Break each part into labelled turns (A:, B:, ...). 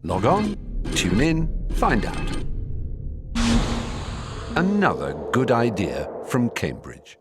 A: Log on, tune in, find out. Another good idea from Cambridge.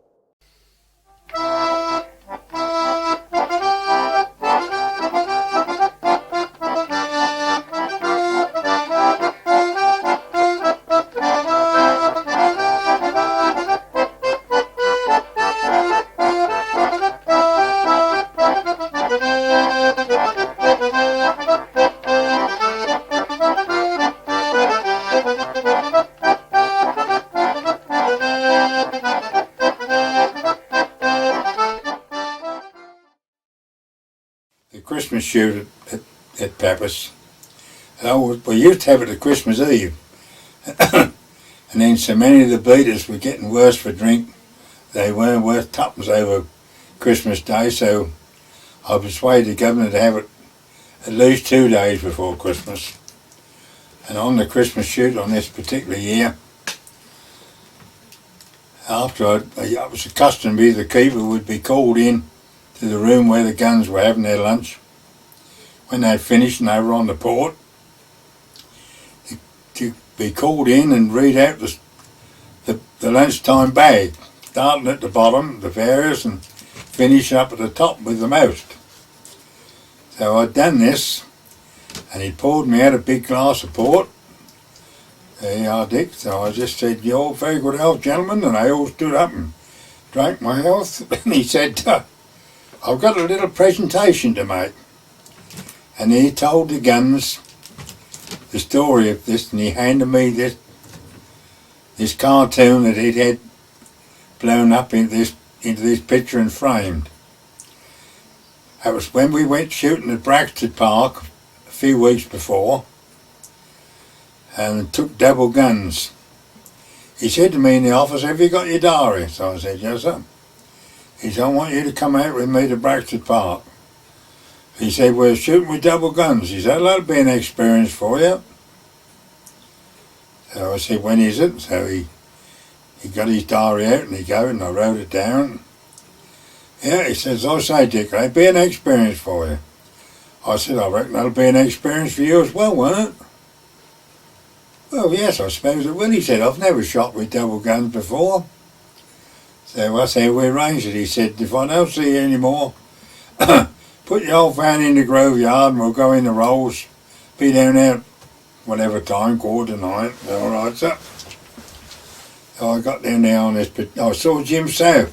B: Christmas shoot at Pappas. We used to have it at Christmas Eve. And then so many of the beaters were getting worse for drink. They weren't worth tuppence over Christmas Day, so I persuaded the governor to have it at least 2 days before Christmas. And on the Christmas shoot on this particular year, after it was a custom the keeper would be called in to the room where the guns were having their lunch. When they'd finished and they were on the port, to be called in and read out the lunchtime bag, starting at the bottom, the various, and finishing up at the top with the most. So I'd done this, and he poured me out a big glass of port. There you are, Dick. So I just said, "You're very good health, gentlemen," and they all stood up and drank my health. And he said, "I've got a little presentation to make." And he told the guns the story of this, and he handed me this cartoon that he'd had blown up into this picture and framed. That was when we went shooting at Braxton Park a few weeks before, and took double guns. He said to me in the office, "Have you got your diary?" So I said, "Yes, sir." He said, "I want you to come out with me to Braxton Park." He said, "We're shooting with double guns." He said, "That'll be an experience for you." So I said, "When is it?" So he got his diary out and he go and I wrote it down. "Yeah," he says, "I say, Dick, that'll be an experience for you." I said, "I reckon that'll be an experience for you as well, won't it?" "Well, yes, I suppose it will." He said, "I've never shot with double guns before." So I said, "We arranged it." He said, "If I don't see you anymore, put your old van in the Grove Yard and we'll go in the rolls. Be down there whatever time, 8:45. All right, sir. So I got down there on this, but I saw Jim South,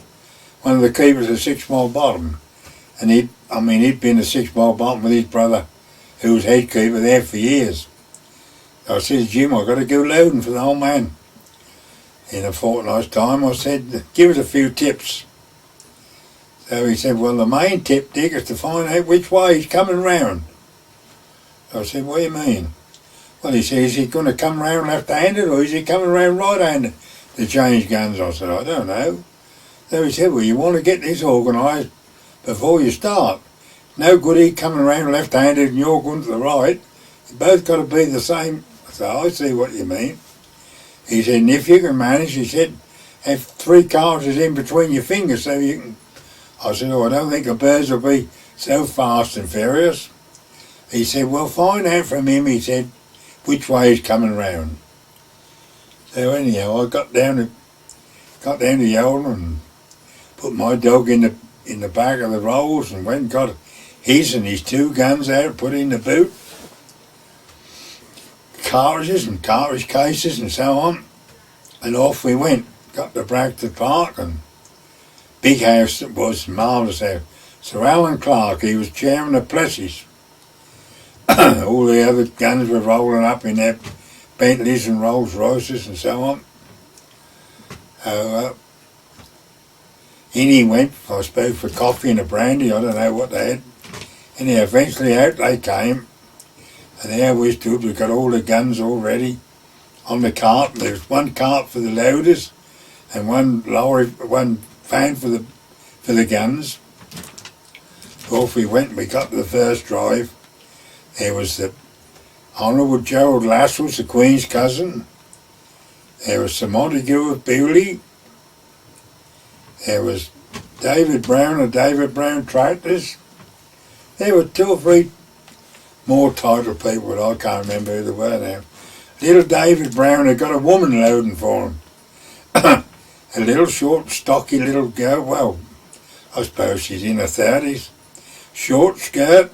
B: one of the keepers at 6 Mile Bottom. And he'd been at 6 Mile Bottom with his brother, who was head keeper there for years. So I said, "Jim, I've got to go loading for the old man." In a fortnight's time, I said, "Give us a few tips." So he said, "Well, the main tip, Dick, is to find out which way he's coming round." So I said, "What do you mean?" "Well," he said, "is he going to come round left-handed or is he coming round right-handed to change guns?" I said, "I don't know." So he said, "Well, you want to get this organised before you start. No good he coming round left-handed and you're going to the right. You both got to be the same." So I see what you mean. He said, "And if you can manage," he said, "have 3 cartridges in between your fingers so you can..." I said, "Oh, I don't think the birds will be so fast and furious." He said, "Well, find out from him," he said, "which way he's coming round." So anyhow, I got down to Yelden and put my dog in the back of the rolls and went and got his and his 2 guns out, put in the boot, cartridges and cartridge cases and so on, and off we went. Got to Braxton Park, and big house it was, marvellous house. Sir Alan Clark, he was chairman of Plessy's. All the other guns were rolling up in their Bentleys and Rolls Royces and so on. So in he went, I suppose, for coffee and a brandy, I don't know what they had. Anyhow, eventually out they came, and there we stood. We got all the guns all ready on the cart. There was 1 cart for the loaders and 1 van for the guns. Off we went. We got to the first drive. There was the Honourable Gerald Lascelles, the Queen's cousin. There was Sir Montague of Bewley. There was David Brown of David Brown Tractors. There were 2 or 3 more titled people, but I can't remember who they were now. Little David Brown had got a woman loading for him. A little short, stocky little girl, well, I suppose she's in her 30s. Short skirt.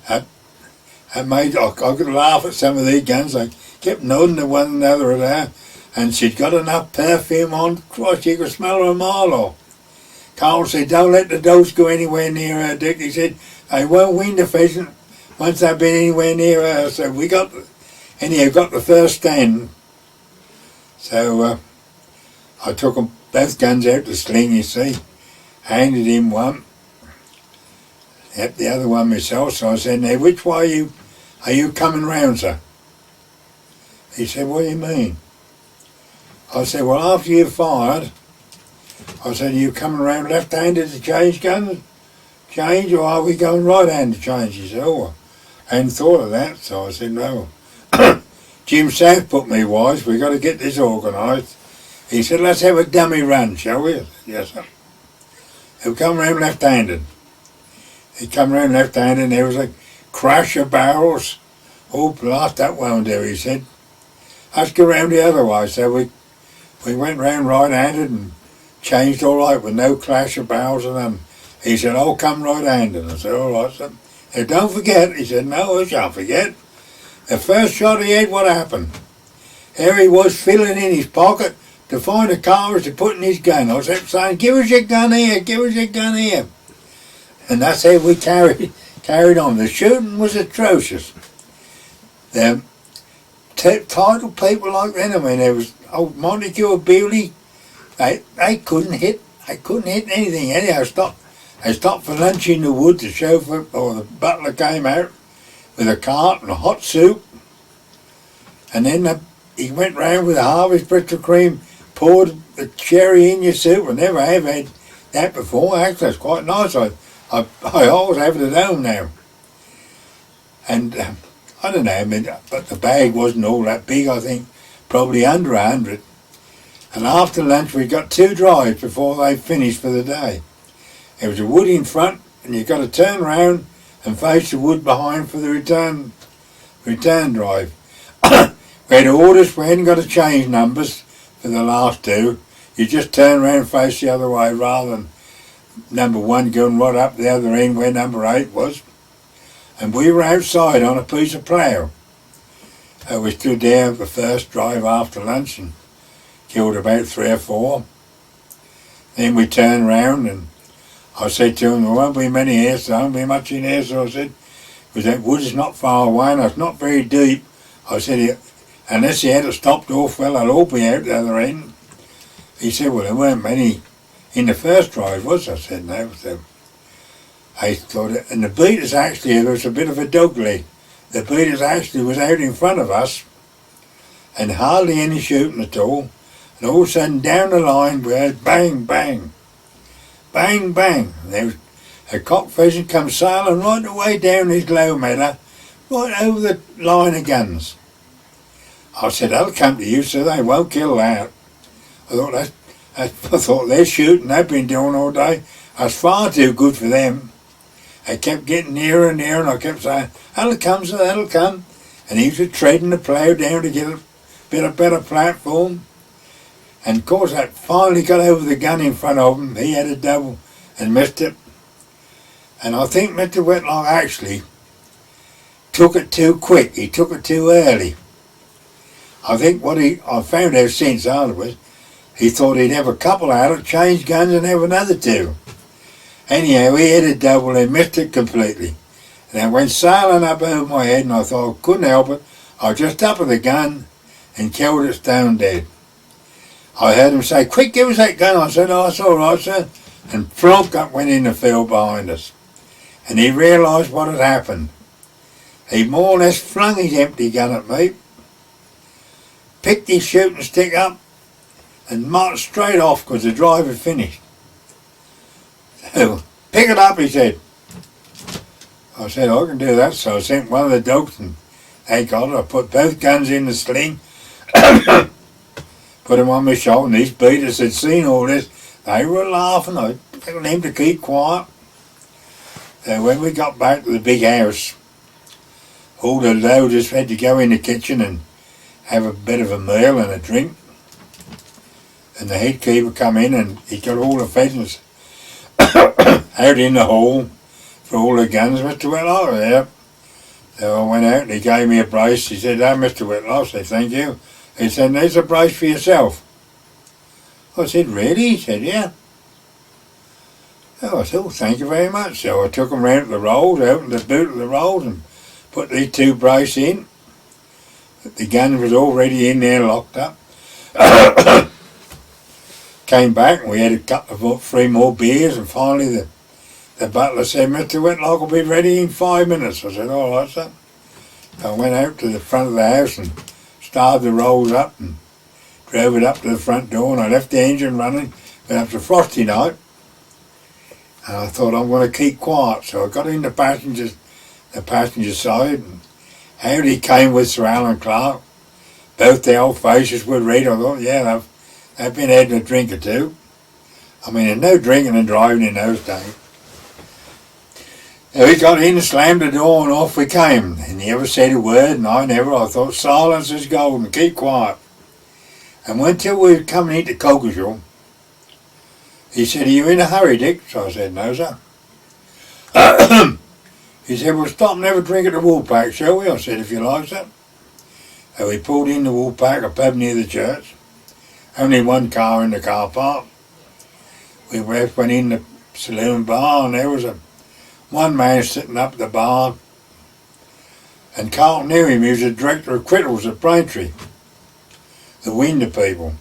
B: I could laugh at some of these guns. I kept nodding to one another at her, and she'd got enough perfume on, Christ, you could smell her a mile off. Carl said, don't let the dogs go anywhere near her, Dick. He said, they won't win the pheasant once they've been anywhere near her. So we got the first stand. So I took them both guns out to sling, you see. Handed him one. Yep, the other one myself. So I said, now which way are you coming round, sir? He said, what do you mean? I said, well, after you've fired, I said, are you coming round left-handed to change guns? Change, or are we going right-handed to change? He said, oh, I hadn't thought of that. So I said, no. Jim South put me wise, we got to get this organised. He said, let's have a dummy run, shall we? I said, yes, sir. He'll come round left-handed. He come round left-handed and there was a crash of barrels. Oh, blast, that won't do, he said. Let's go round the other way. So we went round right-handed and changed all right with no clash of barrels and them. He said, I'll come right-handed. I said, all right, sir. Now, don't forget, he said, no, I shan't forget. The first shot he had, what happened? Here he was feeling in his pocket to find a cartridge to put in his gun. I kept saying, give us your gun here, give us your gun here. And that's how we carried on. The shooting was atrocious. The titled people like that, I mean, there was old Montague or Bewley, they couldn't hit anything. Anyhow, they stopped for lunch in the wood. The chauffeur or the butler came out with a cart and a hot soup. And then he went round with a Harvey's Bristol cream, poured the cherry in your soup. I never have had that before. Actually, it's quite nice. I always have it at home now. And I don't know, I mean, but the bag wasn't all that big, I think, probably under 100. And after lunch we got 2 drives before they finished for the day. There was a wood in front and you've got to turn round and face the wood behind for the return drive. We had orders, we hadn't got to change numbers for the last 2. You just turn around and face the other way rather than number 1 going right up the other end where number 8 was. And we were outside on a piece of plough. We stood there the first drive after lunch and killed about 3 or 4. Then we turned round and I said to him, there won't be many here, so there won't be much in here. So I said, because that wood is not far away and it's not very deep. I said, unless you had it stopped off, well, they'll all be out the other end. He said, well, there weren't many in the first drive, was there? I said, no. So I thought, and the beaters actually, there was a bit of a dog leg. The beaters actually was out in front of us and hardly any shooting at all. And all of a sudden down the line we heard bang, bang, bang, bang. And there was a cock pheasant come sailing right away down this low meadow, right over the line of guns. I said, they'll come to you so they won't kill that. I thought their shooting they've been doing all day, that's far too good for them. They kept getting nearer and nearer and I kept saying, that'll come, sir, that'll come. And he was treading the plough down to get a bit of better platform. And of course that finally got over the gun in front of him. He had a double and missed it. And I think Mr. Whitlock actually took it too quick. He took it too early. I think I found out since afterwards, he thought he'd have a couple out, change guns and have another 2. Anyhow, he hit a double and missed it completely. And I went sailing up over my head and I thought I couldn't help it. I just up with the gun and killed it stone dead. I heard him say, quick, give us that gun. I said, oh, that's all right, sir. And plonk up went in the field behind us. And he realised what had happened. He more or less flung his empty gun at me, picked his shooting stick up and marched straight off because the drive had finished. So, pick it up, he said. I said, I can do that. So I sent one of the dogs and they got it. I put both guns in the sling, put them on my shoulder, and these beaters had seen all this. They were laughing. I told them to keep quiet. So when we got back to the big house, all the loaders had to go in the kitchen and have a bit of a meal and a drink. And the head keeper come in and he got all the pheasants out in the hall for all the guns. Mr. Whitlock, yeah. So I went out and he gave me a brace. He said, "Oh, Mr. Whitlock," I said, "Thank you." He said, "There's a brace for yourself." I said, "Really?" He said, "Yeah." So I said, "Well, thank you very much." So I took them round to the rolls, opened the boot of the rolls and put these two brace in. The gun was already in there locked up. Came back and we had a couple of 3 more beers, and finally the butler said, "Mr. Whitlock will be ready in 5 minutes." I said, "All right, sir." I went out to the front of the house and started the rolls up and drove it up to the front door, and I left the engine running. Went up to Frosty night, and I thought, I'm going to keep quiet. So I got in the passenger side, and out he came with Sir Alan Clark. Both the old faces were red. I thought, yeah, they've been having a drink or two. I mean, there's no drinking and driving in those days. So we got in, slammed the door, and off we came. And he never said a word, and I never. I thought, silence is golden, keep quiet. And until we were coming into Cockashall, he said, "Are you in a hurry, Dick?" So I said, "No, sir." He said, "We'll stop and have a drink at the Woolpack, shall we?" I said, "If you like, sir." So we pulled in the Woolpack, a pub near the church. Only one car in the car park. We went in the saloon bar, and there was one man sitting up at the bar, and Carlton knew him. He was the director of Crittles at Braintree, the window people.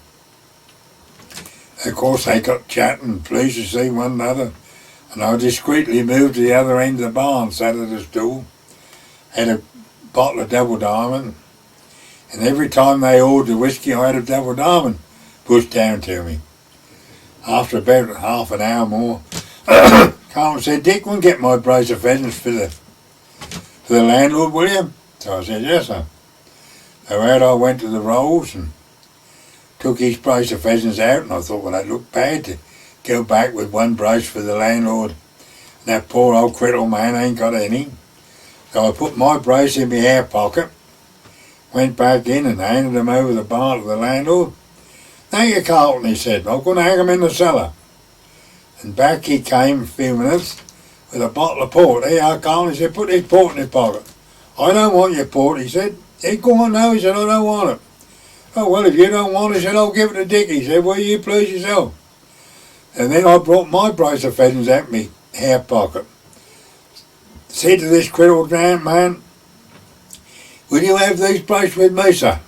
B: Of course, they got chatting, pleased to see one another, and I discreetly moved to the other end of the bar and sat at a stool, had a bottle of Double Diamond, and every time they ordered the whiskey, I had a Double Diamond pushed down to me. After about half an hour more, Carlton said, "Dick, we'll get my brace of pheasants for the landlord, will you?" So I said, "Yes, sir." So out I went to the rolls and took his brace of pheasants out, and I thought, well, that looked bad to go back with one brace for the landlord. And that poor old Criddle man ain't got any. So I put my brace in my hair pocket, went back in and handed them over the bar to the landlord. "Thank you, Carlton," he said. "I'm going to hang them in the cellar." And back he came in a few minutes with a bottle of port. "Here you are, Carlton," he said, "put this port in your pocket." "I don't want your port," he said. "Hey, go on now," he said, "I don't want it." "Oh, well, if you don't want it," he said, "I'll give it to Dick," he said. "Well, you please yourself." And then I brought my brace of pheasants out of my hair pocket. Said to this Criddle man, "Will you have these brace with me, sir?"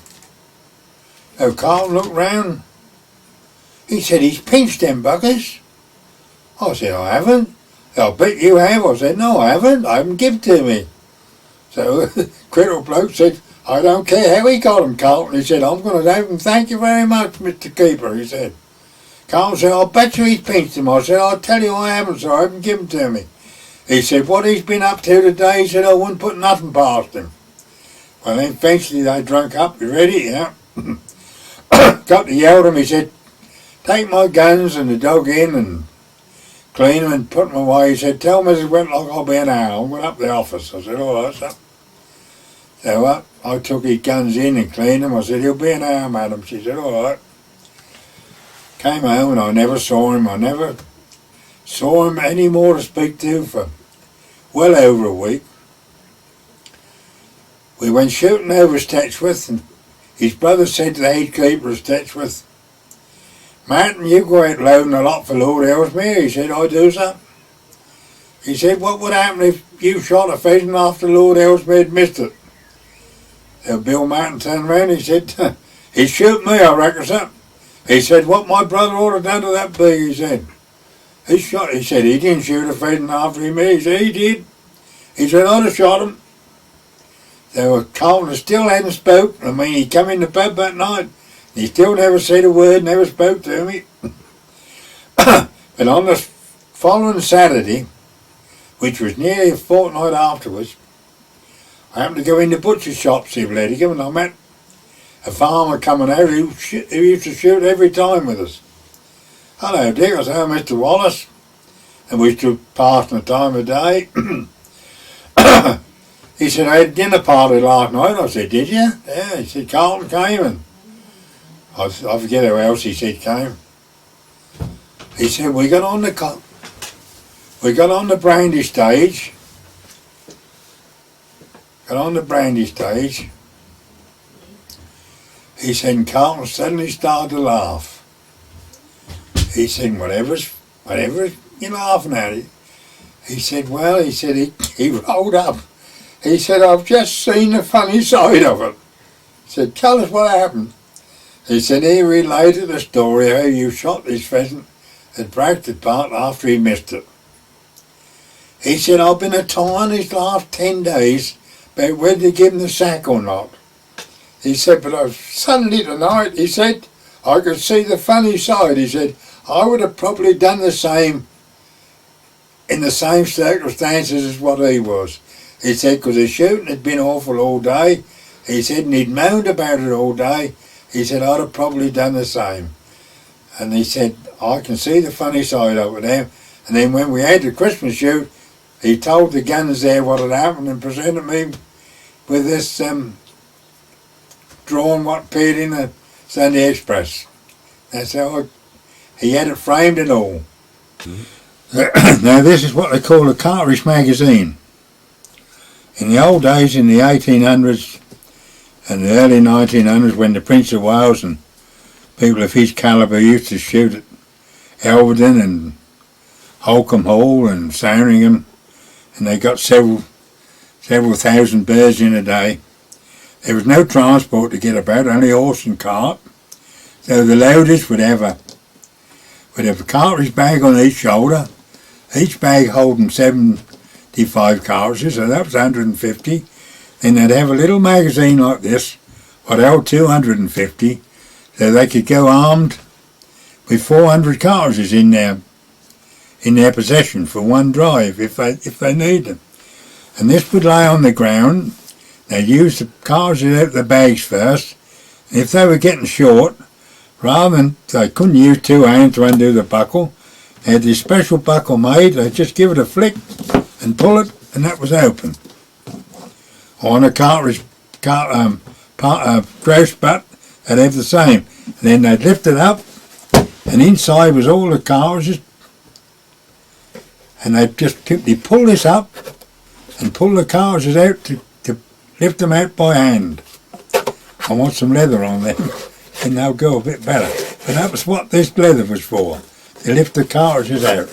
B: So Carlton looked round. He said, "He's pinched them buggers." I said, "I haven't." "I'll bet you have." I said, "No, I haven't. I haven't given to me." So Criddle bloke said, "I don't care how he got them, Carlton." He said, "I'm going to have them. Thank you very much, Mr. Keeper," he said. Carlton said, "I'll bet you he's pinched them." I said, "I'll tell you I haven't, sir. I haven't given to me." He said, "What he's been up to today," he said, "I wouldn't put nothing past him." Well, then eventually they drunk up. "You ready?" "Yeah." Got to yell at him. He said, "Take my guns and the dog in and clean them and put them away." He said, "Tell Mrs. Whitlock I'll be an hour. I'm going up to the office." I said, "All right, sir." So I took his guns in and cleaned them. I said, "He'll be an hour, madam." She said, "All right." Came home and I never saw him. I never saw him any more to speak to for well over a week. We went shooting over Stetchworth, and his brother said to the head keeper of Stetchworth, "Martin, you go out loading a lot for Lord Ellesmere." He said, "I do, sir." He said, "What would happen if you shot a pheasant after Lord Ellesmere had missed it?" So Bill Martin turned round. He said, "He'd shoot me, I reckon, sir." He said, "What my brother ought to done to that pig," he said. He said, "He didn't shoot a pheasant after him." He said, "He did." He said, "I'd have shot him." So Carlton still hadn't spoke. I mean, he come in the pub that night. He still never said a word, never spoke to me. But on the following Saturday, which was nearly a fortnight afterwards, I happened to go in the butcher's shop to see Vladimir, and I met a farmer coming out who used to shoot every time with us. "Hello, Dick." I said, "Oh, Mr. Wallace." And we stood passing the time of day. He said, I had a dinner party last night. I said, did you? Yeah. He said, Carlton came and I forget who else he said came. He said, we got on the brandy stage. Got on the brandy stage. He said, and Carlton suddenly started to laugh. He said, whatever you laughing at? He said, well, he rolled up. He said, I've just seen the funny side of it. He said, tell us what happened. He said, he related the story how you shot this pheasant and bragged it apart after he missed it. He said, I've been a-tying these last 10 days about whether to give him the sack or not. He said, but suddenly tonight, he said, I could see the funny side. He said, I would have probably done the same in the same circumstances as what he was. He said, because the shooting had been awful all day. He said, and he'd moaned about it all day. He said, I'd have probably done the same. And he said, I can see the funny side of it now. And then when we had the Christmas shoot, he told the gunners there what had happened and presented me with this drawing what appeared in the Sunday Express. That's how he had it framed and all. Now this is what they call a cartridge magazine. In the old days, in the 1800s and the early 1900s, when the Prince of Wales and people of his calibre used to shoot at Elvedon and Holcombe Hall and Sandringham, and they got several thousand birds in a day. There was no transport to get about, only horse and cart. So the loaders would have a cartridge bag on each shoulder, each bag holding 75 cartridges, so that was 150. Then they'd have a little magazine like this, what held 250, so they could go armed with 400 cartridges in their possession for one drive if they need them. And this would lay on the ground. They'd use the cartridges out of the bags first, and if they were getting short, rather than they couldn't use two hands to undo the buckle, they had this special buckle made. They'd just give it a flick and pull it, and that was open. On a cartridge grouse butt, they'd have the same. And then they'd lift it up, and inside was all the cartridges, and they'd just simply pull this up and pull the cartridges out to lift them out by hand. I want some leather on them, and they'll go a bit better. But that was what this leather was for, to lift the cartridges out.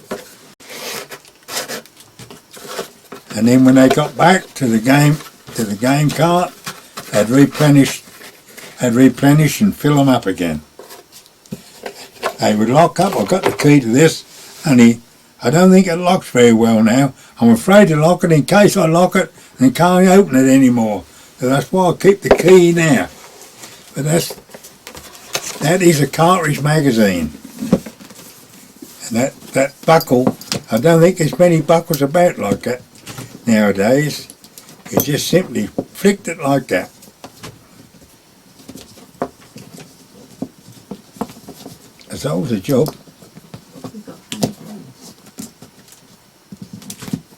B: And then when they got back to the game cart, they'd replenish and fill them up again. They would lock up. I've got the key to this, only I don't think it locks very well now. I'm afraid to lock it in case I lock it and can't open it anymore. So that's why I keep the key now. But that is a cartridge magazine. And that buckle, I don't think there's many buckles about like that nowadays. You just simply flicked it like that. That's all the job.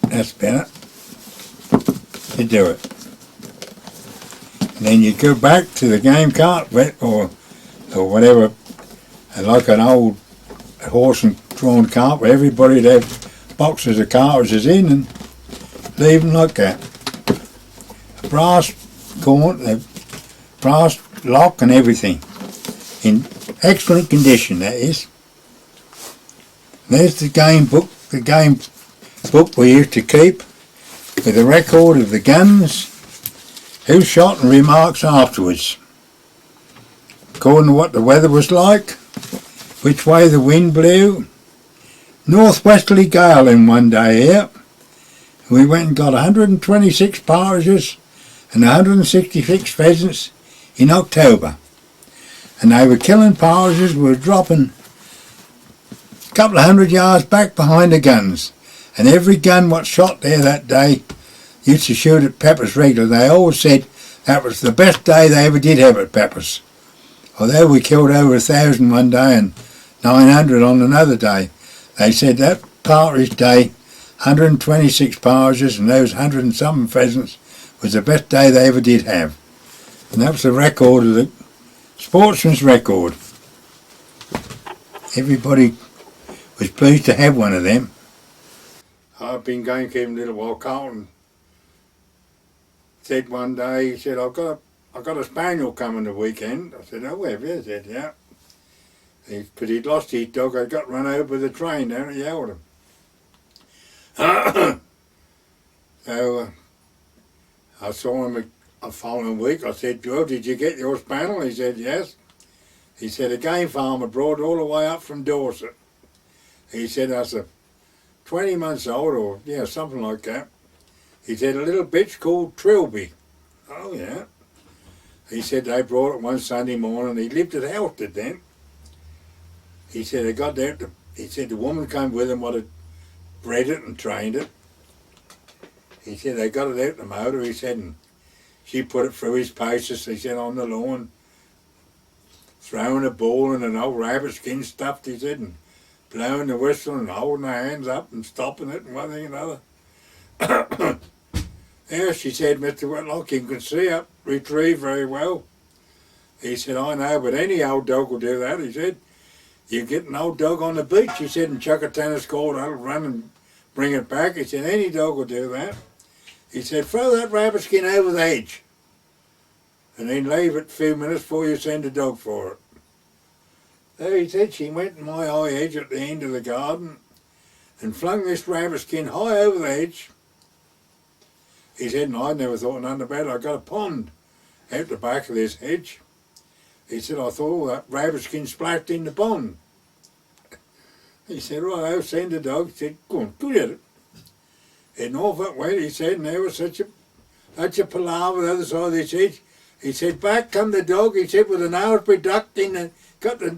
B: That's better to do it. And then you go back to the game cart or whatever, like an old horse and drawn cart where everybody'd have boxes of cartridges in and leave them like that. A brass gaunt, a brass lock and everything. In excellent condition, that is. There's the game book we used to keep with a record of the guns, who shot and remarks afterwards, according to what the weather was like, which way the wind blew. Northwesterly gale in one day here. We went and got 126 partridges and 166 pheasants in October. And they were killing partridges, we were dropping a couple of 100 yards back behind the guns. And every gun what shot there that day used to shoot at Peppers regular. They always said that was the best day they ever did have at Peppers. Although we killed over 1,000 one day and 900 on another day, they said that partridge day, 126 partridges and those 100 and something pheasants was the best day they ever did have. And that was the record of the sportsman's record. Everybody was pleased to have one of them. I've been gamekeeping a little while. Carlton said one day, he said, I've got a spaniel coming the weekend. I said, oh, have you? He said, yeah. Because he'd lost his dog, I got run over with a train down at Yeldham. So I saw him the following week. I said, Joe, did you get your spaniel? He said, yes. He said, a game farmer brought all the way up from Dorset. He said, that's a 20 months old, or yeah, something like that. He said, a little bitch called Trilby. Oh, yeah. He said they brought it one Sunday morning. He lived at Halstead then. He said they got there. He said the woman came with him, what had bred it and trained it. He said they got it out the motor. He said, and she put it through his paces. He said on the lawn, throwing a ball and an old rabbit skin stuffed. He said, and blowing the whistle and holding her hands up and stopping it and one thing and another. Yeah, she said, Mr. Whitlock, you can see up, retrieve very well. He said, I know, but any old dog will do that. He said, you get an old dog on the beach, he said, and chuck a tennis court, I'll run and bring it back. He said, any dog will do that. He said, throw that rabbit skin over the hedge and then leave it a few minutes before you send a dog for it. So he said, she went to my high hedge at the end of the garden and flung this rabbit skin high over the hedge. He said, and I never thought nothing about it. I got a pond out the back of this hedge. He said, I thought, that rabbit skin splashed in the pond. He said, right, I'll send the dog. He said, go on, go get it. And off it went, he said, and there was such a palaver the other side of this hedge. He said, back come the dog, he said, with an Owlsbury duck in the, got the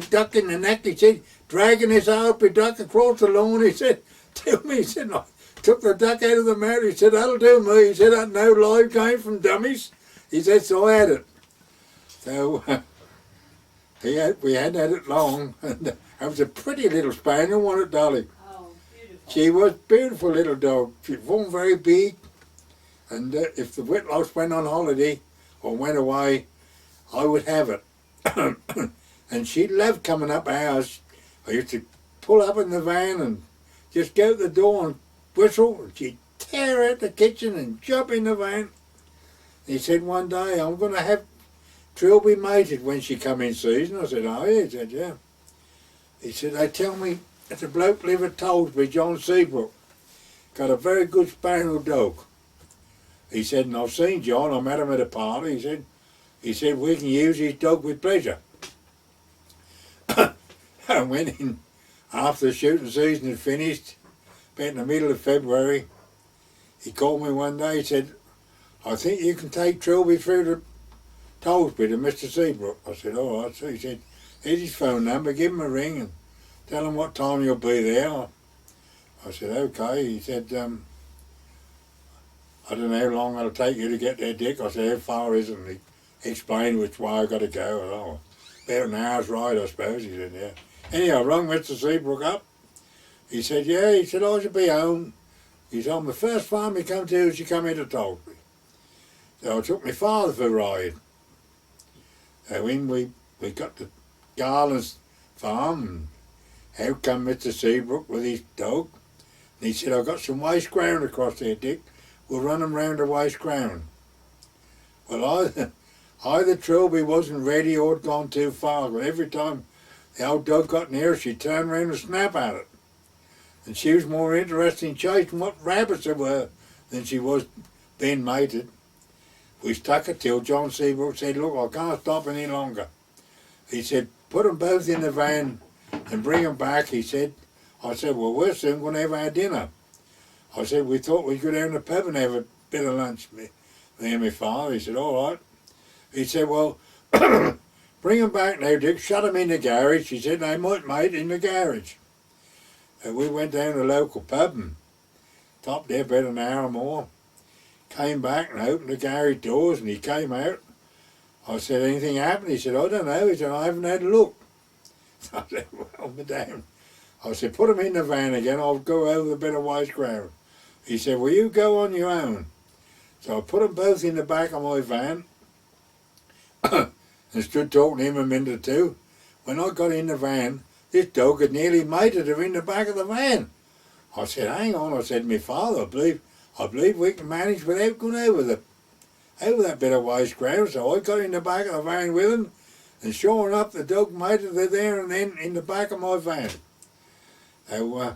B: duck in the neck, he said, dragging this Owlsbury duck across the lawn, he said, to me, he said, no. Took the duck out of the mouth. He said, that'll do me. He said, that no live came from dummies. He said, so I had it. So we hadn't had it long. And it was a pretty little spaniel, wasn't it, Dolly?
C: Oh, beautiful.
B: She was a beautiful little dog. She wasn't very big. And if the Whitlocks went on holiday or went away, I would have it. And she loved coming up ours. I used to pull up in the van and just go to the door and whistle. She'd tear out the kitchen and jump in the van. He said one day, I'm going to have Trilby mated when she come in season. I said, oh yeah. He said, yeah. He said, they tell me that a bloke live at Tollsby, John Seabrook, got a very good spaniel dog. He said, and I've seen John, I met him at a party. He said we can use his dog with pleasure. I went in after the shooting season had finished, about in the middle of February. He called me one day, he said, I think you can take Trilby through to Tollsby to Mr. Seabrook. I said, all right. So he said, here's his phone number, give him a ring and tell him what time you'll be there. I said, okay. He said, I don't know how long it'll take you to get there, Dick. I said, how far is it? And he explained which way I got to go. Oh, about an hour's ride, I suppose. He said, yeah. Anyhow, I rang Mr. Seabrook up. He said, yeah. He said, I should be home. He told me the first farm he come to was he come into Tollsby. So I took my father for a ride. So when we got to Garland's farm, and out come Mr. Seabrook with his dog. And he said, I've got some waste ground across there, Dick. We'll run them round the waste ground. Well, either Trilby wasn't ready or had gone too far, but every time the old dog got near, she'd turn round and snap at it. And she was more interested in chasing what rabbits there were than she was being mated. We stuck it till John Seabrook said, look, I can't stop any longer. He said, put them both in the van and bring them back, he said. I said, well, we're soon going to have our dinner. I said, we thought we'd go down to the pub and have a bit of lunch, me and my father. He said, all right. He said, well, bring them back now, Dick, shut them in the garage. He said, they might mate in the garage. And we went down to the local pub and stopped there about an hour more. Came back and opened the garage doors and he came out. I said, anything happened? He said, I don't know. He said, I haven't had a look. I said, well, madame. I said, put him in the van again. I'll go over the bit of waste ground. He said, well, you go on your own. So I put them both in the back of my van and stood talking to him a minute or two. When I got in the van, this dog had nearly mated her in the back of the van. I said, hang on, I said, my father, I believe we can manage without going over that bit of waste ground. So I got in the back of the van with him, and sure enough, the dog mated her there and then in the back of my van. So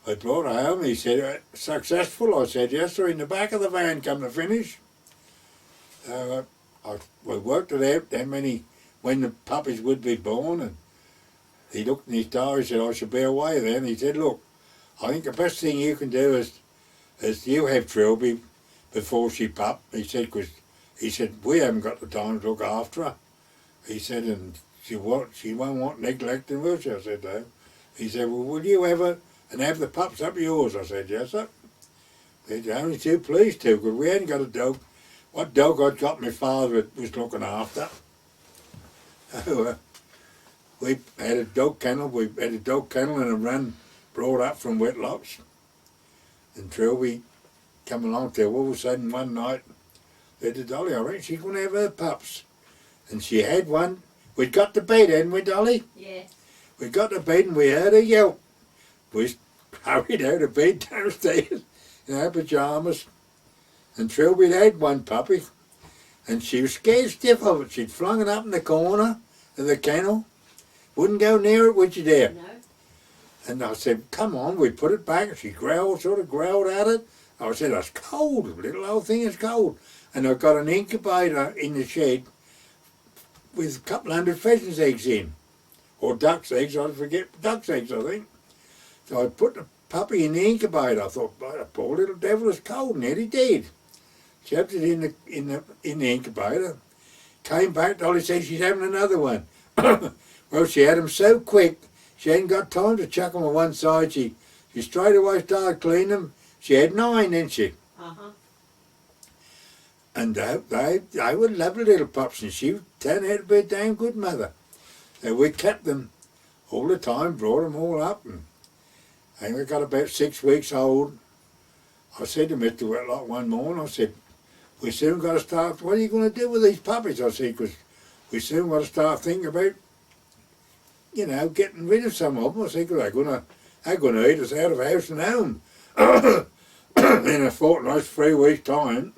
B: I brought her home. He said, successful? I said, yes, sir, in the back of the van, come to finish. We worked it out when the puppies would be born, and he looked in his diary and said, I should be away then. He said, look, I think the best thing you can do is you have Trilby before she pup. He said, because we haven't got the time to look after her. He said, and she won't want neglecting, will she? I said, no. He said, well, will you ever and have the pups up yours? I said, yes, sir. They're only too pleased to, because we hadn't got a dog. What dog I'd got my father was looking after. So, we had a dog kennel. We had a dog kennel and a run brought up from Whitlocks. And Trilby come along till all of a sudden one night, said to Dolly, I reckon she's going to have her pups. And she had one. We'd got to bed, hadn't we, Dolly?
C: Yeah.
B: We got to bed and we heard her yelp. We hurried out of bed downstairs in our pyjamas. And Trilby had one puppy. And she was scared stiff of it. She'd flung it up in the corner of the kennel. Wouldn't go near it, would you dare?
C: No.
B: And I said, come on, we put it back. And she sort of growled at it. I said, that's cold, little old thing is cold. And I got an incubator in the shed with a couple hundred pheasants' eggs in. Or duck's eggs, I forget, duck's eggs, I think. So I put the puppy in the incubator. I thought, the poor little devil is cold, nearly dead. Kept it in the incubator. Came back, Dolly said she's having another one. Well, she had them so quick, she hadn't got time to chuck them on one side. She straight away started cleaning them. She had 9, didn't she?
C: Uh-huh.
B: And they were lovely little pups, and she turned out to be a damn good mother. So we kept them all the time, brought them all up, and we got about 6 weeks old. I said to Mr. Whitlock one morning, I said, we soon got to start, what are you going to do with these puppies? I said, because we soon got to start thinking about, getting rid of some of them. I said, because they're going to eat us out of house and home. In a fortnight, 3 weeks' time.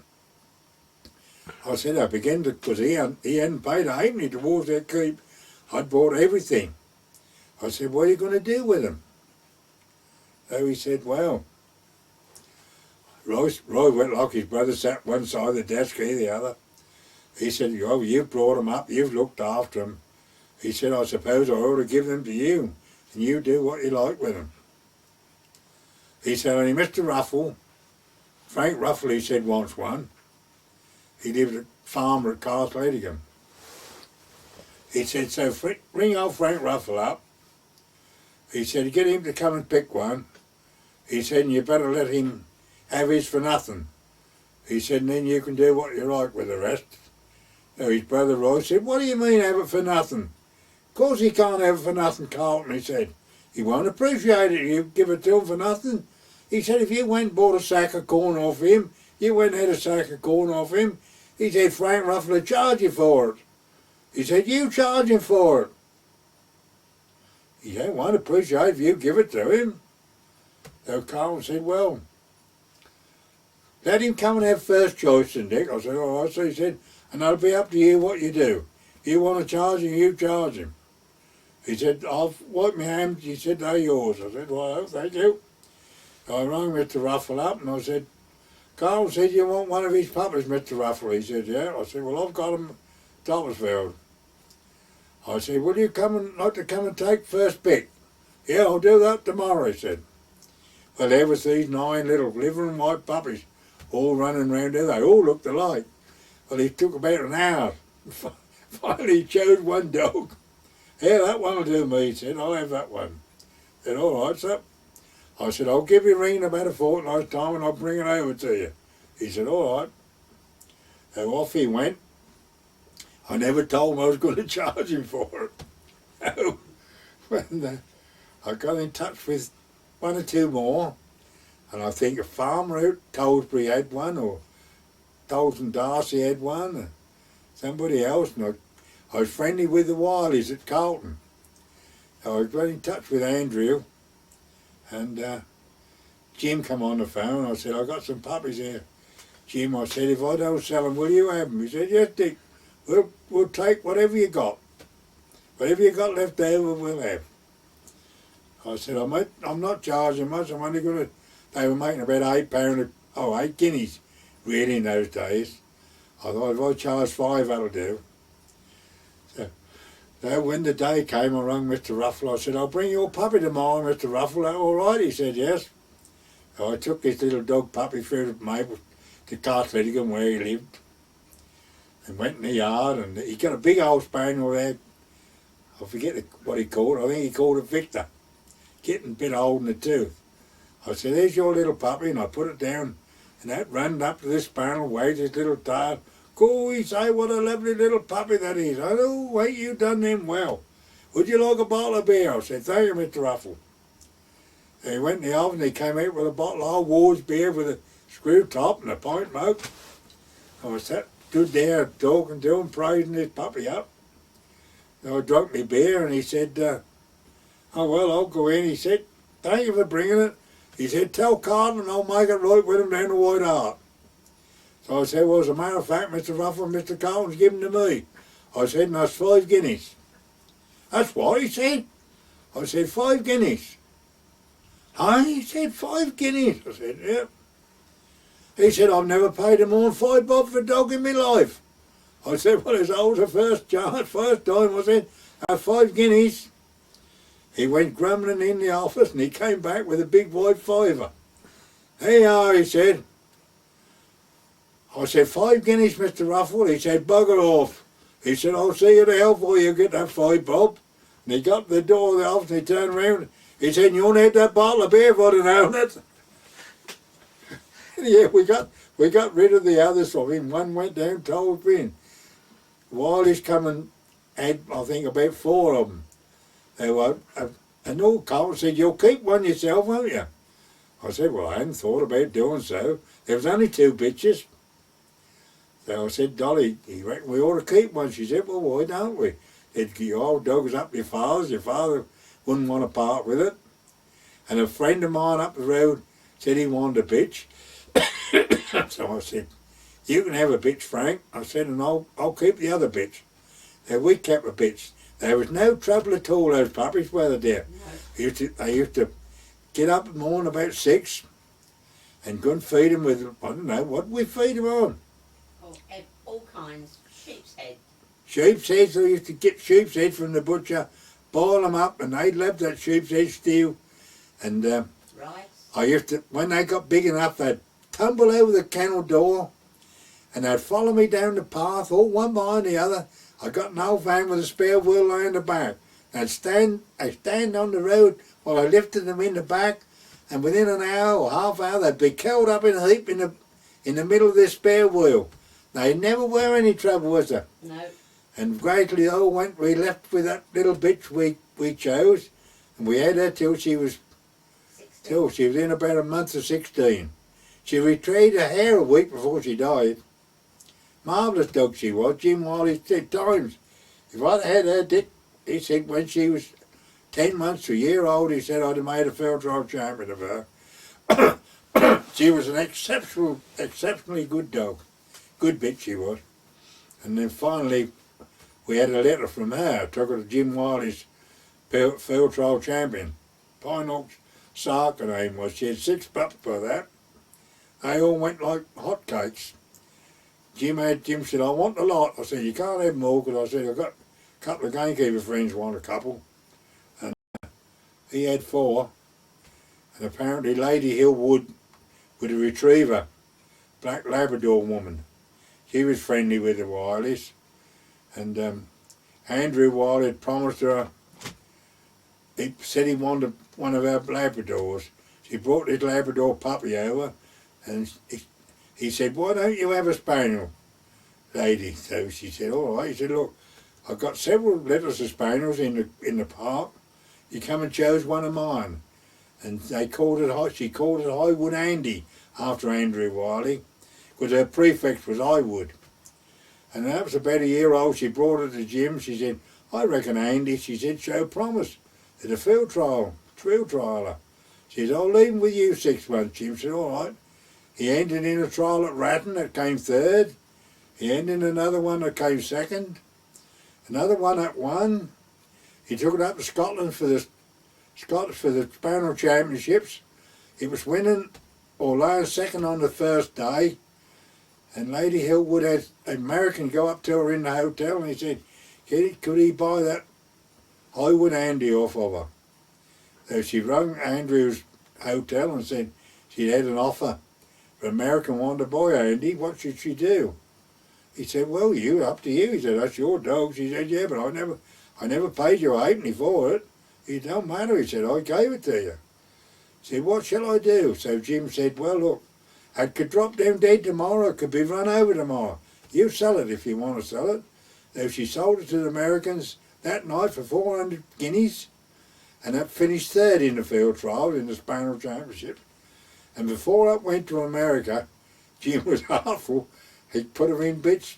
B: I said, I began to, because he hadn't paid a halfpenny towards their keep. I'd bought everything. I said, what are you going to do with them? So he said, well, Roy Whitlock, his brother, sat one side of the desk, he the other. He said, oh, you've brought them up, you've looked after them. He said, I suppose I ought to give them to you, and you do what you like with them. He said, only Mr. Ruffle, Frank Ruffle, he said, wants one. He lived at farmer at Castle Edingham. He said, so ring old Frank Ruffle up. He said, get him to come and pick one. He said, and you better let him have his for nothing. He said, and then you can do what you like with the rest. So his brother Roy said, what do you mean have it for nothing? Of course he can't have it for nothing, Carlton, he said. He won't appreciate it, you give it to him for nothing. He said, if you went and bought a sack of corn off him, you went and had a sack of corn off him, he said, Frank Ruffle will charge you for it. He said, you charge him for it. He said, won't appreciate if you give it to him. So Carlton said, well, let him come and have first choice, then, Dick. I said, all right. So he said, and that'll be up to you what you do. You want to charge him, you charge him. He said, I'll wipe my hands. He said, they're yours. I said, well, thank you. So I rang Mr. Ruffle up and I said, Carl said, you want one of his puppies, Mr. Ruffle? He said, yeah. I said, well, I've got him at Toppersfield. I said, will you like to come and take first pick? Yeah, I'll do that tomorrow, he said. Well, there was these 9 little liver and white puppies all running round there. They all looked alike. Well, it took about an hour. Finally, he chose one dog. Yeah, that one will do me, he said. I'll have that one. I said, all right, sir. I said, I'll give you a ring in about a fortnight's time and I'll bring it over to you. He said, all right. So off he went. I never told him I was going to charge him for it. So, when I got in touch with 1 or 2 more, and I think a farmer out Tollsbury had one, or Dalton Darcy had one, somebody else, and I was friendly with the Wileys at Carlton. So I was very in touch with Andrew, and Jim come on the phone. I said, I got some puppies here. Jim, I said, if I don't sell them, will you have them? He said, yes, Dick, we'll take whatever you got. Whatever you got left over, we'll have. I said, I'm not charging much, I'm only going to, they were making about £8, 8 guineas, really, in those days. I thought, if I charge 5, that'll do. So when the day came, I rang Mr. Ruffle. I said, I'll bring your puppy tomorrow, Mr. Ruffle. All right? He said, yes. So I took his little dog puppy through the Maple to Cartleddigan, where he lived, and went in the yard, and he got a big old spaniel there. I forget what he called it. I think he called it Victor. Getting a bit old in the tooth. I said, there's your little puppy, and I put it down, and that ran up to this spaniel, waved his little tail. Go, he say, what a lovely little puppy that is. I said, oh, wait, you done him well. Would you like a bottle of beer? I said, thank you, Mr. Ruffle. And he went in the oven, he came out with a bottle of old Ward's beer with a screw top and a pint mug. I was stood there talking to him, praising his puppy up. So I drank my beer, and he said, oh, well, I'll go in. He said, thank you for bringing it. He said, tell Carlton I'll make it right with him down the White Hart. So I said, well, as a matter of fact, Mr. Ruffle, Mr. Carlton's given to me. I said, and that's 5 guineas. That's what he said. I said, 5 guineas. Huh? He said, 5 guineas. I said, yep. He said, I've never paid him more than 5 bob for a dog in my life. I said, well, as old as the first time, I said, 5 guineas. He went grumbling in the office, and he came back with a big white fiver. Here you are, he said. I said, 5 guineas, Mr. Ruffle. He said, bugger off. He said, I'll see you to hell before you get that 5 bob. And he got to the door of the office, and he turned round. He said, you only had that bottle of beer for the known it. Yeah, we got rid of the others from him. One went down, told Finn. While he's coming, had, I think, about 4 of them. They were, and old Carl said, you'll keep one yourself, won't you? I said, well, I hadn't thought about doing so. There was only 2 bitches. So I said, Dolly, he reckoned we ought to keep one. She said, well, why don't we? Said, your old dog's up your father wouldn't want to part with it. And a friend of mine up the road said he wanted a bitch. So I said, you can have a bitch, Frank. I said, and I'll keep the other bitch. So we kept a bitch. There was no trouble at all, those puppies, were they, dear? No. They used to get up in the morning about 6 and go and feed them with, I don't know, what did we feed them on?
C: All kinds. Sheep's head.
B: Sheep's heads. I used to get sheep's head from the butcher, boil them up, and they loved that sheep's head stew. And
C: Rice.
B: I used to, when they got big enough, they'd tumble over the kennel door, and they'd follow me down the path, all one behind the other. I got an old van with a spare wheel lying in the back. I'd stand on the road while I lifted them in the back, and within an hour or half hour, they'd be curled up in a heap in the middle of this spare wheel. They never were any trouble, was there?
C: No.
B: And gradually we left with that little bitch we chose, and we had her till she was 16. In about a month of 16. She retrieved her hair a week before she died. Marvellous dog she was. Jim Wiley said times, if I'd had her, Dick, he said when she was 10 months to a year old, he said I'd have made a field trial champion of her. She was an exceptionally good dog. Good bitch she was. And then finally we had a letter from her, took her to Jim Wiley's field trial champion. Pine Oaks Sark, her name was. She had 6 pups for that. They all went like hotcakes. Jim said, I want a lot. I said, you can't have more, because I said, I've got a couple of gamekeeper friends want a couple. And he had 4. And apparently Lady Hillwood with a retriever, black Labrador woman. She was friendly with the Wileys. And Andrew Wiley had promised her, he said he wanted one of our Labradors. She brought this Labrador puppy over, and he said, why don't you have a spaniel, lady? So she said, all right. He said, look, I've got several litters of spaniels in the park. You come and choose one of mine. And she called it Highwood Andy, after Andrew Wiley, because her prefix was I would. And that was about a year old. She brought her to Jim. She said, I reckon Andy, she said, show promise at a field trialer. She said, I'll leave him with you 6 months. Jim said, all right. He entered in a trial at Ratton that came 3rd. He entered in another one that came 2nd. Another one at 1. He took it up to Scotland for the Spaniel Championships. He was winning or lying 2nd on the first day. And Lady Hillwood had an American go up to her in the hotel and he said, could he buy that Highwood Andy off of her? So she rang Andrew's hotel and said she'd had an offer for an American wanted to buy Andy. What should she do? He said, well, up to you. He said, that's your dog. She said, yeah, but I never paid you a halfpenny for it. It don't matter. He said, I gave it to you. He said, what shall I do? So Jim said, well, look, it could drop down dead tomorrow. It could be run over tomorrow. You sell it if you want to sell it. So she sold it to the Americans that night for 400 guineas. And that finished 3rd in the field trial in the Spaniel Championship. And before that went to America, Jim was awful. He put her in bits.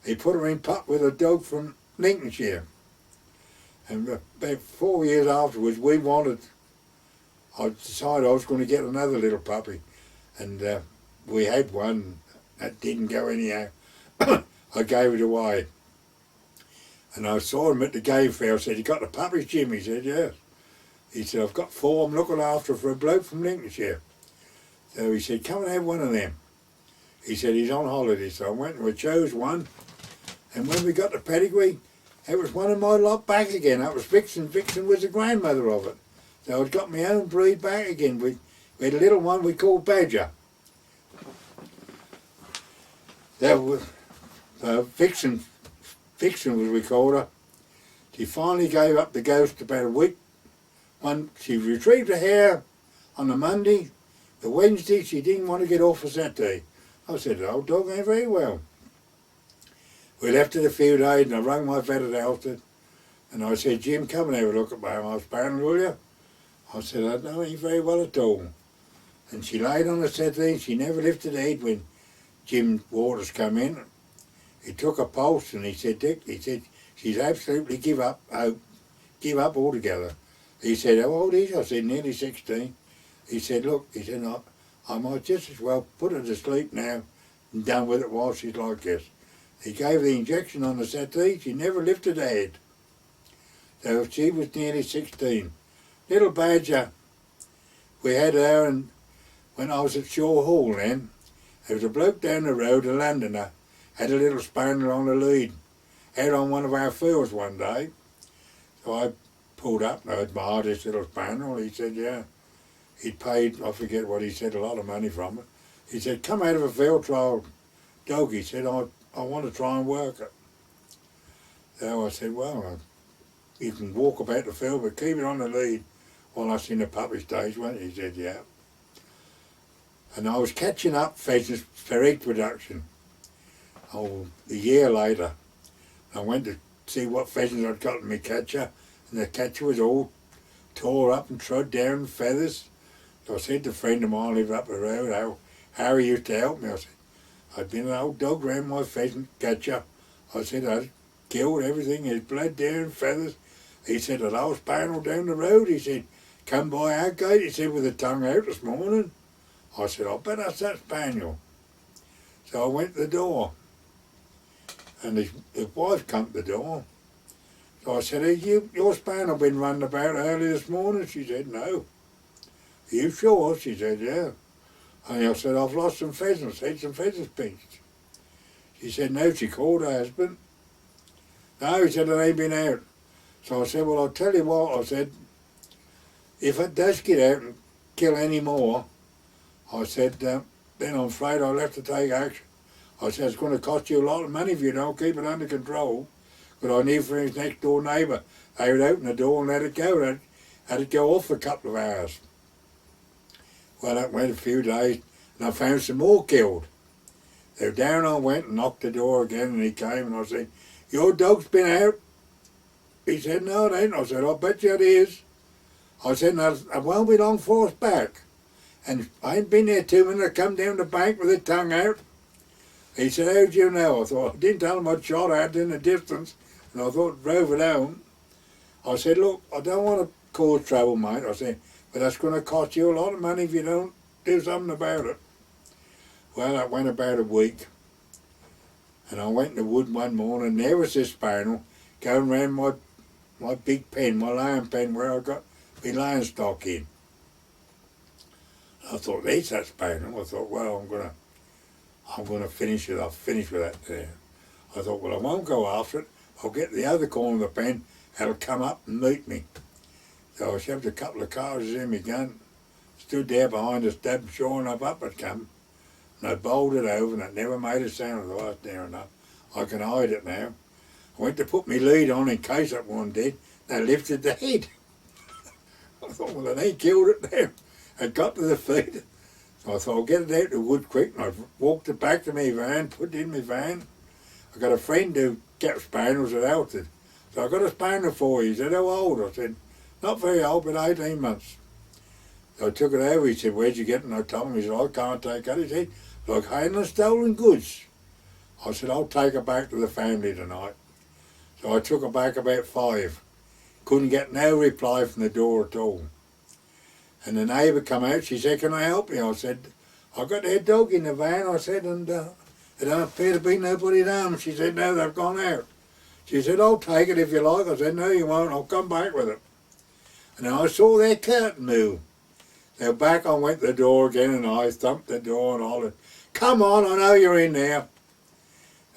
B: He put her in pup with a dog from Lincolnshire. And about 4 years afterwards, I decided I was going to get another little puppy. And we had one that didn't go anyhow. I gave it away. And I saw him at the game fair. I said, you got the puppies, Jim? He said, yes. He said, I've got 4 I'm looking after for a bloke from Lincolnshire. So he said, come and have one of them. He said, he's on holiday. So I went and we chose one. And when we got the pedigree, it was one of my lot back again. That was Vixen. Vixen was the grandmother of it. So I'd got my own breed back again. We had a little one we called Badger. That was Vixen as we called her. She finally gave up the ghost about a week. She retrieved her hair on the Monday. The Wednesday she didn't want to get off for Saturday. I said, the old dog ain't very well. We left it a few days and I rang my vet at Alston and I said, Jim, come and have a look at my house Spaniel, will you? I said, I don't ain't very well at all. And she laid on the settee. She never lifted her head when Jim Waters come in. He took a pulse and he said, Dick, she's absolutely give up altogether. He said, how old is she? I said, nearly 16. He said, look, I might just as well put her to sleep now and done with it while she's like this. He gave the injection on the settee. She never lifted her head. So she was nearly 16. Little Badger, we had her, and when I was at Shaw Hall then, there was a bloke down the road, a Londoner, had a little spaniel on the lead, out on one of our fields one day. So I pulled up and I admired this little spaniel. He said, yeah. He'd paid, I forget what he said, a lot of money from it. He said, come out of a field trial dog. He said, I want to try and work it. So I said, well, you can walk about the field, but keep it on the lead while I was in the puppy stage, won't you? He said, yeah. And I was catching up pheasants for egg production. Oh, a year later, I went to see what pheasants I'd got in my catcher, and the catcher was all tore up and trod down with feathers. So I said to a friend of mine who lived up the road, Harry used to help me. I said, I'd been an old dog round my pheasant catcher. I said, I'd killed everything, his blood down, feathers. He said, an old spaniel down the road. He said, come by our gate, he said, with the tongue out this morning. I said, I bet that's that spaniel. So I went to the door, and his wife come to the door. So I said, hey, your spaniel been running about early this morning? She said, no. Are you sure? She said, yeah. And I said, I've lost some pheasants, had some pheasants pinched. She said, no. She called her husband. No, he said, it ain't been out. So I said, well, I'll tell you what, I said, if it does get out and kill any more, I said, then I'm afraid I'll have to take action. I said, it's going to cost you a lot of money if you don't keep it under control. But I knew for his next door neighbour, they would open the door and let it go. Had it go off for a couple of hours. Well, that went a few days, and I found some more killed. So down I went and knocked the door again, and he came, and I said, your dog's been out? He said, no, it ain't. I said, I bet you it is. I said, no, it won't be long for us back. And I ain't been there 2 minutes, I come down the bank with the tongue out. He said, how do you know? I thought, I didn't tell him I'd shot at in the distance, and I thought, drove it home. I said, look, I don't want to cause trouble, mate. I said, but that's going to cost you a lot of money if you don't do something about it. Well, that went about a week. And I went in the wood one morning, and there was this spaniel going round my big pen, my lion pen, where I got my lion stock in. I thought, there's that spaniel. I thought, well, I'm gonna finish it. I'll finish with that there. I thought, well, I won't go after it. I'll get the other corner of the pen, and it'll come up and meet me. So I shoved a couple of cartridges in my gun, stood there behind the stab, sure enough, up it come. And I bowled it over, and it never made a sound. I thought, that's near enough. I can hide it now. I went to put my lead on in case that one did. They lifted the head. I thought, well, they killed it now. I got to the feet. So I thought, I'll get it out of the wood quick. And I walked it back to my van, put it in my van. I got a friend who kept spaniels at Alton. So I got a spaniel for you. He said, how old? I said, not very old, but 18 months. So I took it over. He said, where'd you get it? And I told him. He said, I can't take that. He said, like handling stolen goods. I said, I'll take it back to the family tonight. So I took it back about 5. Couldn't get no reply from the door at all. And the neighbour come out, she said, can I help you? I said, I've got their dog in the van, I said, and there don't appear to be nobody at home. She said, no, they've gone out. She said, I'll take it if you like. I said, no, you won't, I'll come back with it. And then I saw their curtain move. So back I went to the door again, and I thumped the door and all that. Come on, I know you're in there.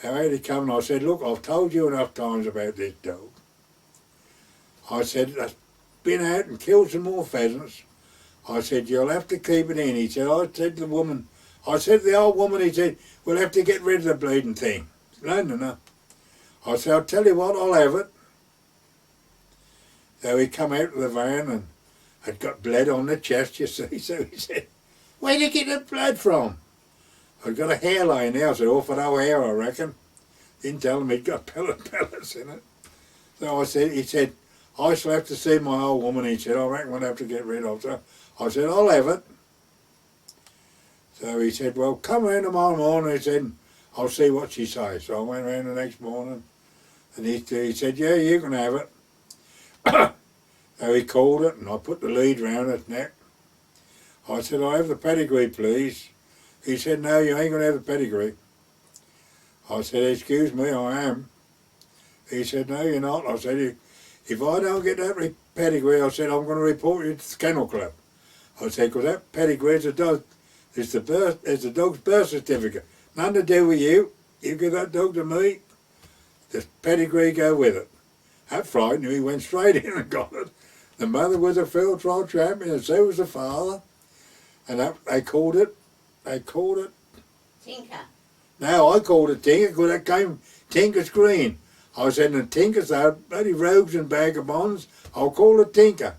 B: So out he come, and I said, look, I've told you enough times about this dog. I said, that's been out and killed some more pheasants. I said, you'll have to keep it in. He said, I said to the woman, I said to the old woman, he said, we'll have to get rid of the bleeding thing. No, no, no. I said, I'll tell you what, I'll have it. So he come out of the van and had got blood on the chest, you see. So he said, where did you get the blood from? I'd got a hairline there. I said, off an old hair, I reckon. Didn't tell him he'd got pellets in it. So I said, he said, I shall have to see my old woman. He said, I reckon we'll have to get rid of her. I said, I'll have it. So he said, well, come round tomorrow morning. He said, I'll see what she says. So I went round the next morning, and he said, yeah, you can have it. So he called it, and I put the lead round its neck. I said, I'll have the pedigree, please. He said, no, you ain't going to have the pedigree. I said, excuse me, I am. He said, no, you're not. I said, if I don't get that pedigree, I said, I'm going to report you to the kennel club. I said, because that pedigree is the dog's birth certificate. Nothing to do with you. You give that dog to me, the pedigree go with it. That frightened him. He went straight in and got it. The mother was a field trial champion, and so was the father. And they called it
C: Tinker.
B: No, I called it Tinker because that came Tinker's Green. I said, and Tinkers are bloody rogues and vagabonds. I'll call it Tinker.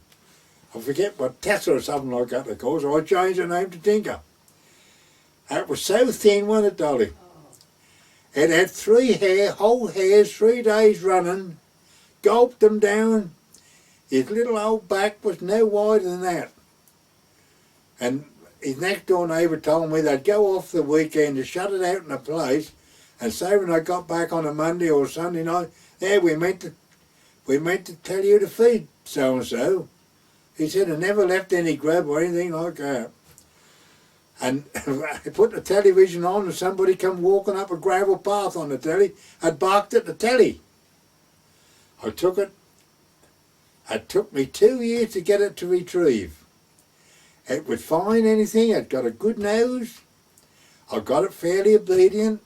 B: I forget what Tessa or something like that they call it, so I changed the name to Tinker. It was so thin, wasn't it, Dolly?
C: Oh.
B: It had 3 whole hairs, 3 days running, gulped them down. His little old back was no wider than that. And his next door neighbour told me they'd go off the weekend to shut it out in a place, and say when I got back on a Monday or Sunday night, we meant to tell you to feed so and so. He said, I never left any grub or anything like that. And I put the television on, and somebody come walking up a gravel path on the telly. I'd barked at the telly. I took it. It took me 2 years to get it to retrieve. It would find anything. It got a good nose. I got it fairly obedient.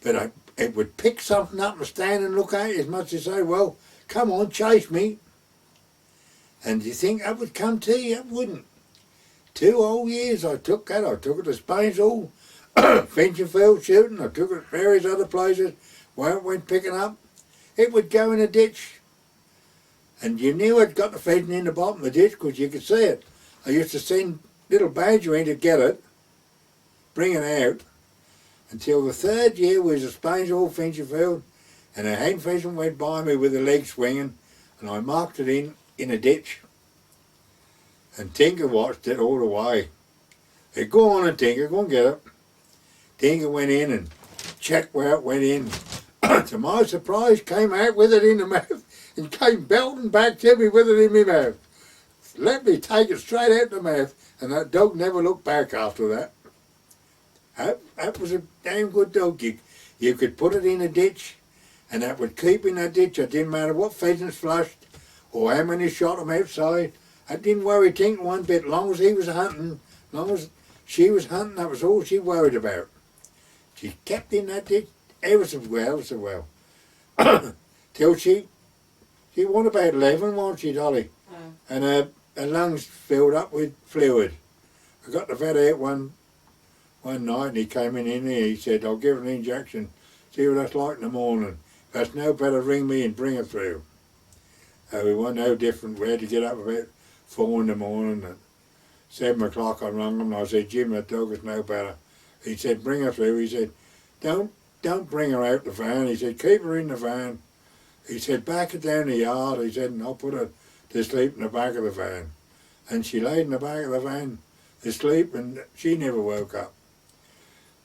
B: But it would pick something up and stand and look at it as much as say, well, come on, chase me. And do you think that would come to you? It wouldn't. 2 whole years I took that. I took it to Spainshall, Finchinfield shooting. I took it to various other places where it went picking up. It would go in a ditch. And you knew it got the feeding in the bottom of the ditch because you could see it. I used to send little badger in to get it, bring it out, until the 3rd year was a Spainshall Finchinfield, and a hen fisherman went by me with the leg swinging, and I marked it in a ditch. And Tinker watched it all the way. He said, go on and Tinker, go and get it. Tinker went in and checked where it went in. To my surprise, came out with it in the mouth and came belting back to me with it in my mouth. Let me take it straight out the mouth, and that dog never looked back after that. That was a damn good dog. You could put it in a ditch, and that would keep in that ditch. It didn't matter what pheasants flushed or how many shot them outside. That didn't worry Tinker one bit. Long as he was hunting, long as she was hunting, that was all she worried about. She kept in that ditch ever so well. Till she won about 11, wasn't she, Dolly?
C: Oh.
B: And her lungs filled up with fluid. I got the vet out one night, and he came in here. He said, "I'll give her an injection, see what that's like in the morning. If that's no better, ring me and bring her through." We weren't no different. We had to get up about 4 in the morning. At 7 o'clock I rang him and I said, "Jim, that dog is no better." He said, "Bring her through." He said, Don't bring her out the van." He said, "Keep her in the van." He said, "Back her down the yard." He said, "And I'll put her to sleep in the back of the van." And she laid in the back of the van to sleep, and she never woke up.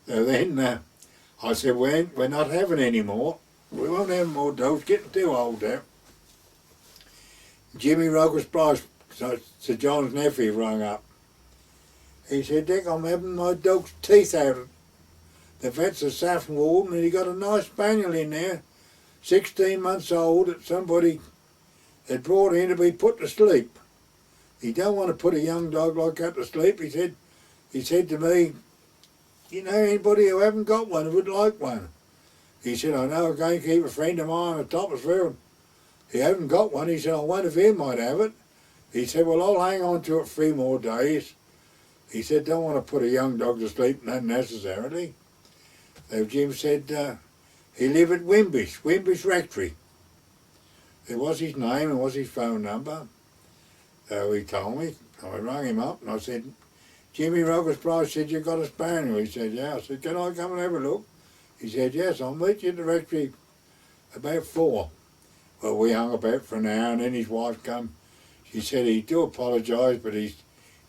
B: So then I said, we're not having any more. We won't have more dogs, getting too old now. Jimmy Ruggles Price, Sir John's nephew, rang up. He said, "Dick, I'm having my dog's teeth out. The vet's a Saffron Walden, and he got a nice spaniel in there, 16 months old, that somebody had brought in to be put to sleep. He don't want to put a young dog like that to sleep." He said to me, "You know anybody who haven't got one who would like one?" He said, "I know a gamekeeper friend of mine at Toppersville. He hasn't got one." He said, "I wonder if he might have it." He said, "Well, I'll hang on to it 3 more days." He said, "Don't want to put a young dog to sleep unnecessarily." So Jim said he lived at Wimbish Rectory. It was his name and was his phone number. So he told me. I rang him up and I said, "Jimmy Ruggles Price said you got a spaniel." He said, "Yeah." I said, "Can I come and have a look?" He said, "Yes, I'll meet you at the rectory about 4. Well, we hung about for an hour, and then his wife come. She said he do apologise, but he's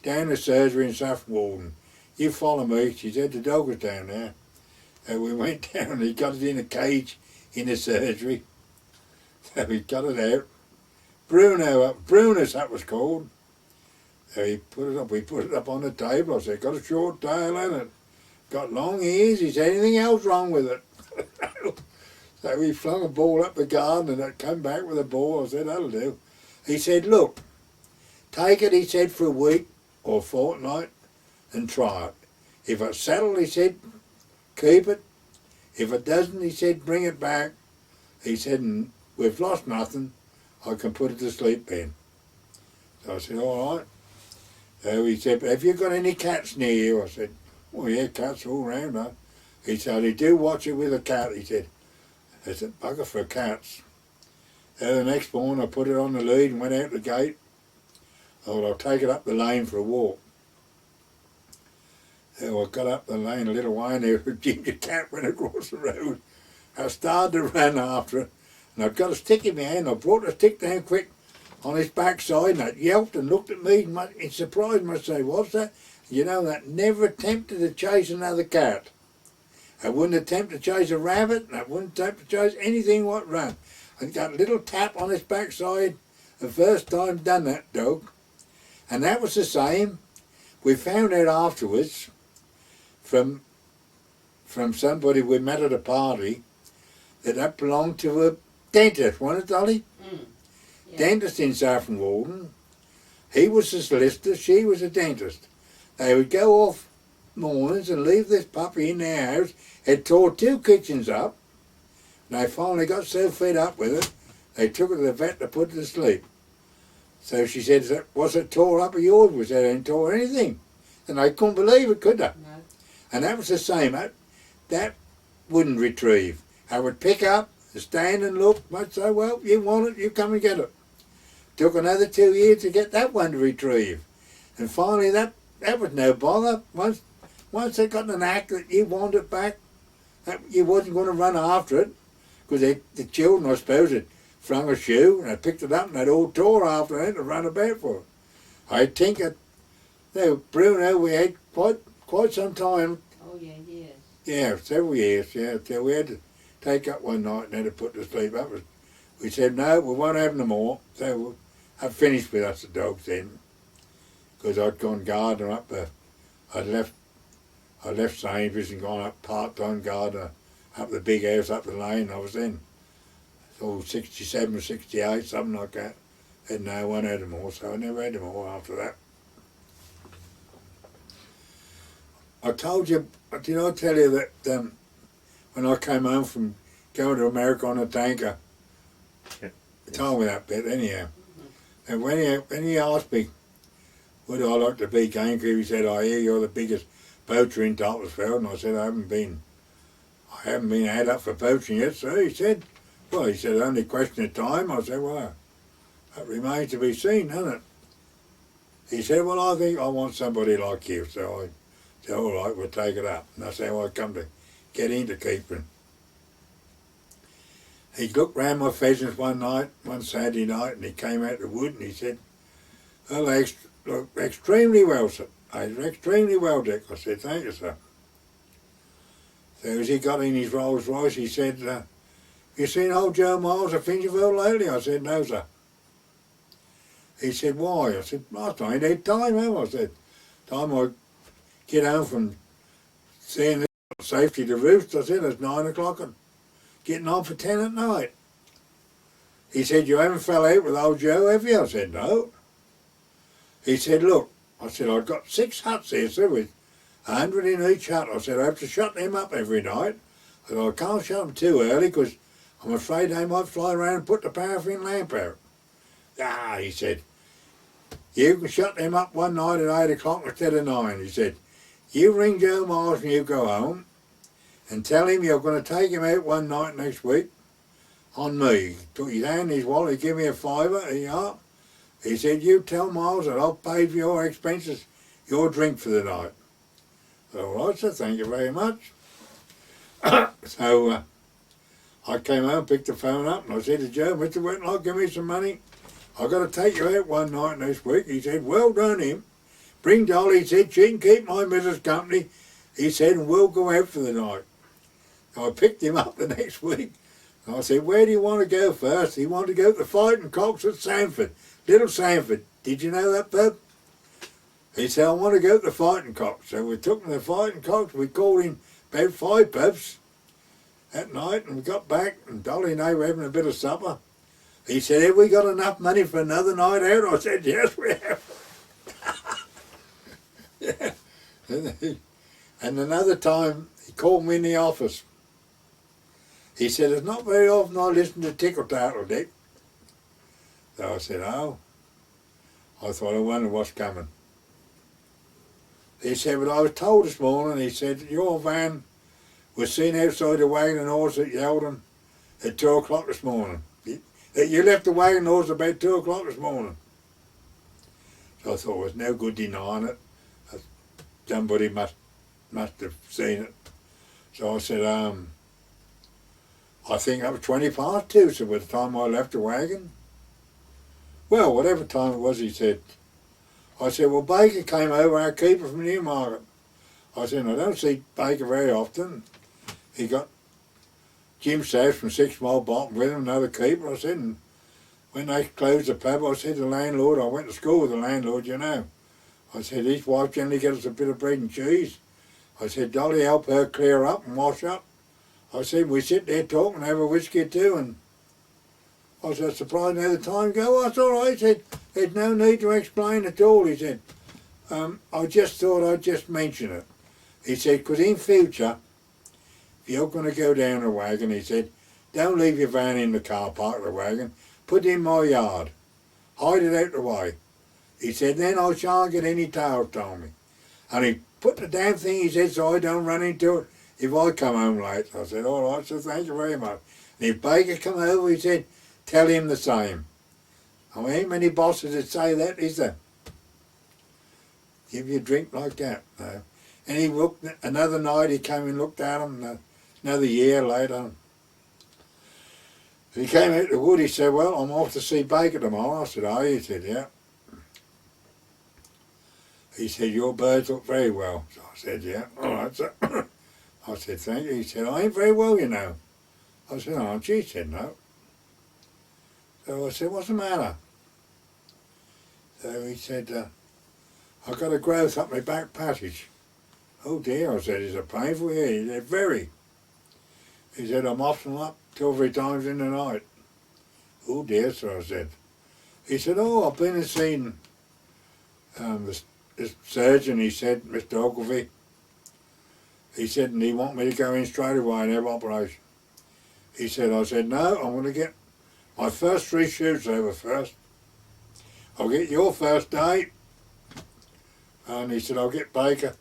B: down the surgery in Suffolk Border. "You follow me." She said, "The dog was down there." And we went down and he got it in a cage in the surgery. So he got it out. Brunus, that was called. So he put it up. We put it up on the table. I said, "Got a short tail in it. Got long ears." He said, "Anything else wrong with it?" So we flung a ball up the garden and it came back with a ball. I said, "That'll do." He said, "Look, take it," he said, "for a week or a fortnight and try it. If it's settled," he said, "keep it. If it doesn't," he said, "bring it back." He said, "And we've lost nothing. I can put it to sleep then." So I said, "All right." So he said, "Have you got any cats near you?" I said, "Oh yeah, cats all round." He said, "They do watch it with a cat." He said, "It's a bugger for cats." So the next morning I put it on the lead and went out the gate. I thought I'll take it up the lane for a walk. So I got up the lane a little way and there was a ginger cat went across the road. I started to run after it and I'd got a stick in my hand. I brought the stick down quick on his backside and it yelped and looked at me in surprise and I say, "What's that?" You know, that never attempted to chase another cat. I wouldn't attempt to chase a rabbit and I wouldn't attempt to chase anything what ran. I got a little tap on his backside the first time done that dog. And that was the same. We found out afterwards from somebody we met at a party that belonged to a dentist, wasn't it, Dolly?
C: Yeah.
B: Dentist in Saffron Walden. He was a solicitor, she was a dentist. They would go off mornings and leave this puppy in their house. It tore 2 kitchens up. And they finally got so fed up with it, they took it to the vet to put it to sleep. So she said, "Was it tore up or yours?" We said, "It ain't tore anything." And they couldn't believe it, could they?
C: No.
B: And that was the same. That wouldn't retrieve. I would pick up, stand and look, might say, "Well, you want it, you come and get it." Took another 2 years to get that one to retrieve. And finally that was no bother. Once they got an act that you wanted it back, that you wasn't going to run after it, because the children, I suppose, had flung a shoe and I picked it up and they'd all tore after it to run about for it. I think Bruno, we had quite some time.
C: Oh yeah, years.
B: Yeah, several years, yeah, till we had to take up one night and had to put to sleep. We said, no, we won't have no more. So I'd finished with us, the dogs then, because I'd gone gardener up there. I left Sainsbury's and gone up part-time gardener up the big house up the lane I was in. So 67, 68, something like that. And no one had them more, so I never had them more after that. I told you, did I tell you that when I came home from going to America on a tanker, he told me that bit anyhow. And when he asked me, would I like to be gamekeeper, he said, I hear you're the biggest poacher in Dartford. And I said, I haven't been had up for poaching yet, so he said, only a question of time. I said, well, that remains to be seen, doesn't it? He said, well, I think I want somebody like you. So I said, all right, we'll take it up. And that's how I come to get into keeping. He looked round my pheasants one Saturday night, and he came out the wood and he said, well, they look extremely well, sir. They're extremely well, Dick. I said, thank you, sir. So as he got in his Rolls Royce, he said, you seen old Joe Miles of Fincherville lately? I said, no, sir. He said, why? I said, last time he had time, have I said, time I get home from seeing the safety to roost, I said, it's 9 o'clock and getting on for 10 at night. He said, you haven't fell out with old Joe, have you? I said, no. He said, look, I said, I've got 6 huts here, sir, with 100 in each hut. I said, I have to shut them up every night. I said, I can't shut them too early because I'm afraid they might fly around and put the paraffin lamp out. Ah, he said, you can shut them up one night at 8 o'clock instead of 9. He said, you ring Joe Miles and you go home and tell him you're going to take him out one night next week on me. He took his hand in his wallet, he gave me a fiver, he said, you tell Miles that I'll pay for your expenses, your drink for the night. All right, sir, thank you very much. So I came home, picked the phone up, and I said to Joe, Mr. Whitlock, give me some money. I've got to take you out one night next week. He said, well done, him. Bring Dolly, he said, she can keep my missus company. He said, and we'll go out for the night. So I picked him up the next week. And I said, where do you want to go first? He wanted to go to the Fighting Cocks at Sanford, Little Sanford. Did you know that, pub? He said, I want to go to the Fighting Cocks. So we took him to the Fighting Cocks. We called in about 5 pubs that night, and we got back, and Dolly and I were having a bit of supper. He said, have we got enough money for another night out? I said, yes, we have. Yeah. And another time, he called me in the office. He said, it's not very often I listen to Tickle Tattle, Dick. So I said, oh. I thought, I wonder what's coming. He said, but I was told this morning, he said, your van was seen outside the wagon horse at Yeldon at 2 o'clock this morning. You left the wagon horse about 2 o'clock this morning. So I thought, it was no good denying it. Somebody must have seen it. So I said, I think that was 20 past 2, so by the time I left the wagon. Well, whatever time it was, he said. I said, well, Baker came over, our keeper from Newmarket. I said, I don't see Baker very often. He got Jim South from 6 Mile Bottom with him, another keeper. I said, and when they closed the pub, I said to the landlord, I went to school with the landlord, you know. I said, his wife generally gets us a bit of bread and cheese. I said, Dolly, help her clear up and wash up. I said, we sit there talking and have a whiskey too. And I said, surprised how the time go. Oh, that's all right. He said, there's no need to explain at all. He said, I just thought I'd just mention it. He said, because in future, if you're going to go down a wagon, he said, don't leave your van in the car park of the wagon. Put it in my yard. Hide it out the way. He said, then I shan't get any tales told me. And he put the damn thing, he said, so I don't run into it if I come home late. I said, all right, so thank you very much. And if Baker come over, he said, tell him the same. I mean, ain't many bosses that say that, is there? Give you a drink like that, no. And he looked, another night he came and looked at him, another year later. He came out the wood, he said, well, I'm off to see Baker tomorrow. I said, oh, he said, yeah. He said, your birds look very well. So I said, yeah, all right, sir. I said, thank you. He said, I ain't very well, you know. I said, aren't you? He said, no. So I said, what's the matter? So he said, I've got a growth up my back passage. Oh dear, I said, is it painful here? He said, very. He said, I'm often up 2 or 3 times in the night. Oh dear, sir, I said. He said, oh, I've been and seen the surgeon, he said, Mr. Ogilvy. He said, and he want me to go in straight away and have operation. He said, I said, no, I'm going to get my first 3 shoots over first. I'll get your first day. And he said, I'll get Baker.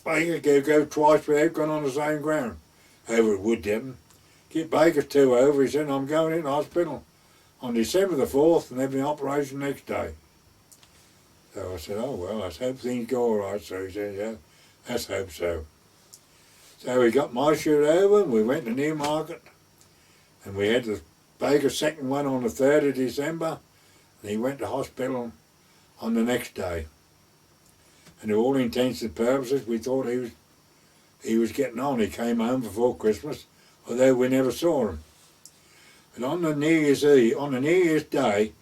B: Baker go twice without going on the same ground. Over at Wood Devon. Get Baker 2 over. He said, I'm going in hospital on December the 4th and have the operation next day. So I said, oh well, let's hope things go all right. So he said, yeah, let's hope so. So we got my shoot over and we went to Newmarket and we had the Baker's second one on the 3rd of December and he went to hospital on the next day. And to all intents and purposes, we thought he was getting on. He came home before Christmas, although we never saw him. But on the New Year's Eve, on the New Year's Day,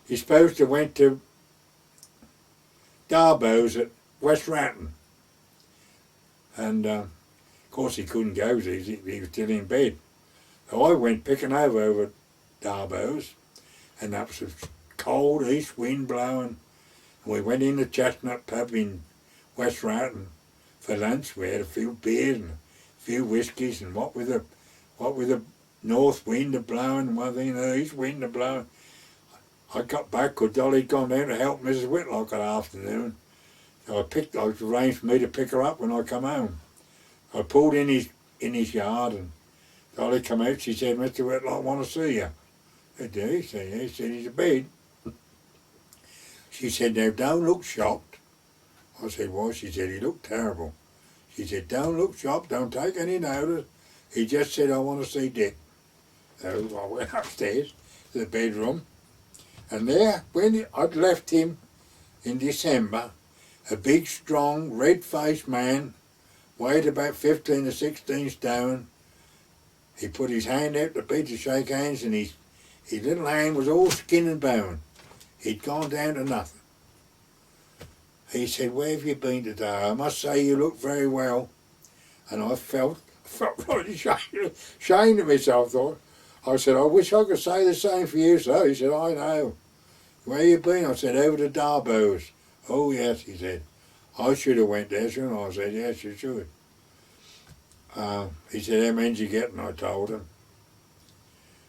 B: he's supposed to went to Darbo's at West Ratton. And of course he couldn't go because he was still in bed. So I went picking over at Darbo's, and that was a cold east wind blowing. We went in the Chestnut pub in West Ratton for lunch. We had a few beers and a few whiskies, and what with the north wind a blowing, one thing, the east wind a blowing. I got back because Dolly'd gone down to help Mrs. Whitlock that afternoon. So I arranged for me to pick her up when I come home. I pulled in his yard and Dolly come out. She said, Mr. Whitlock, want to see you. I did. He said, yeah. He said, he's a bed. She said, now don't look shocked. I said, why? She said, he looked terrible. She said, don't look shocked, don't take any notice. He just said, I want to see Dick. So I went upstairs to the bedroom, and there, when I'd left him in December, a big, strong, red-faced man, weighed about 15 or 16 stone. He put his hand out to be to shake hands, and his little hand was all skin and bone. He'd gone down to nothing. He said, where have you been today? I must say you look very well. And I felt really ashamed of myself, thought. I said, I wish I could say the same for you, sir. He said, I know. Where you been? I said, over to Darbo's. Oh, yes, he said. I should have went there, shouldn't I? I said, yes, you should. He said, how many's you getting? I told him.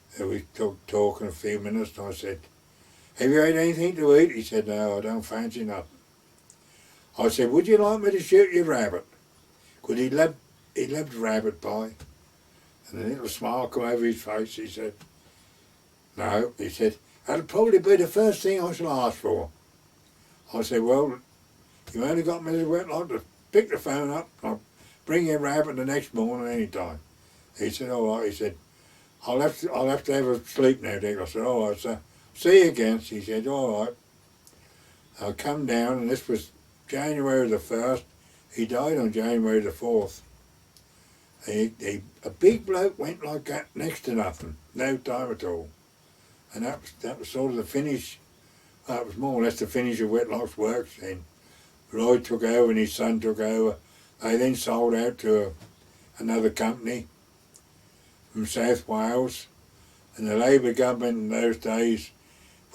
B: So we took talking a few minutes, and I said, have you had anything to eat? He said, no, I don't fancy nothing. I said, would you like me to shoot your rabbit? Because he loved rabbit pie. And a little smile come over his face. He said, no. He said, that'll probably be the first thing I shall ask for. I said, well, you only got Mrs. Whitlock to pick the phone up. I'll bring you a rabbit the next morning any time. He said, all right. He said, I'll have to have a sleep now, Dick. I said, all right, sir. See you again. He said, all right. I'll come down, and this was January the 1st. He died on January the 4th. A big bloke went like that, next to nothing, no time at all. And that was sort of the finish. That was more or less the finish of Whitlock's works then. Roy took over and his son took over. They then sold out to another company from South Wales. And the Labour government in those days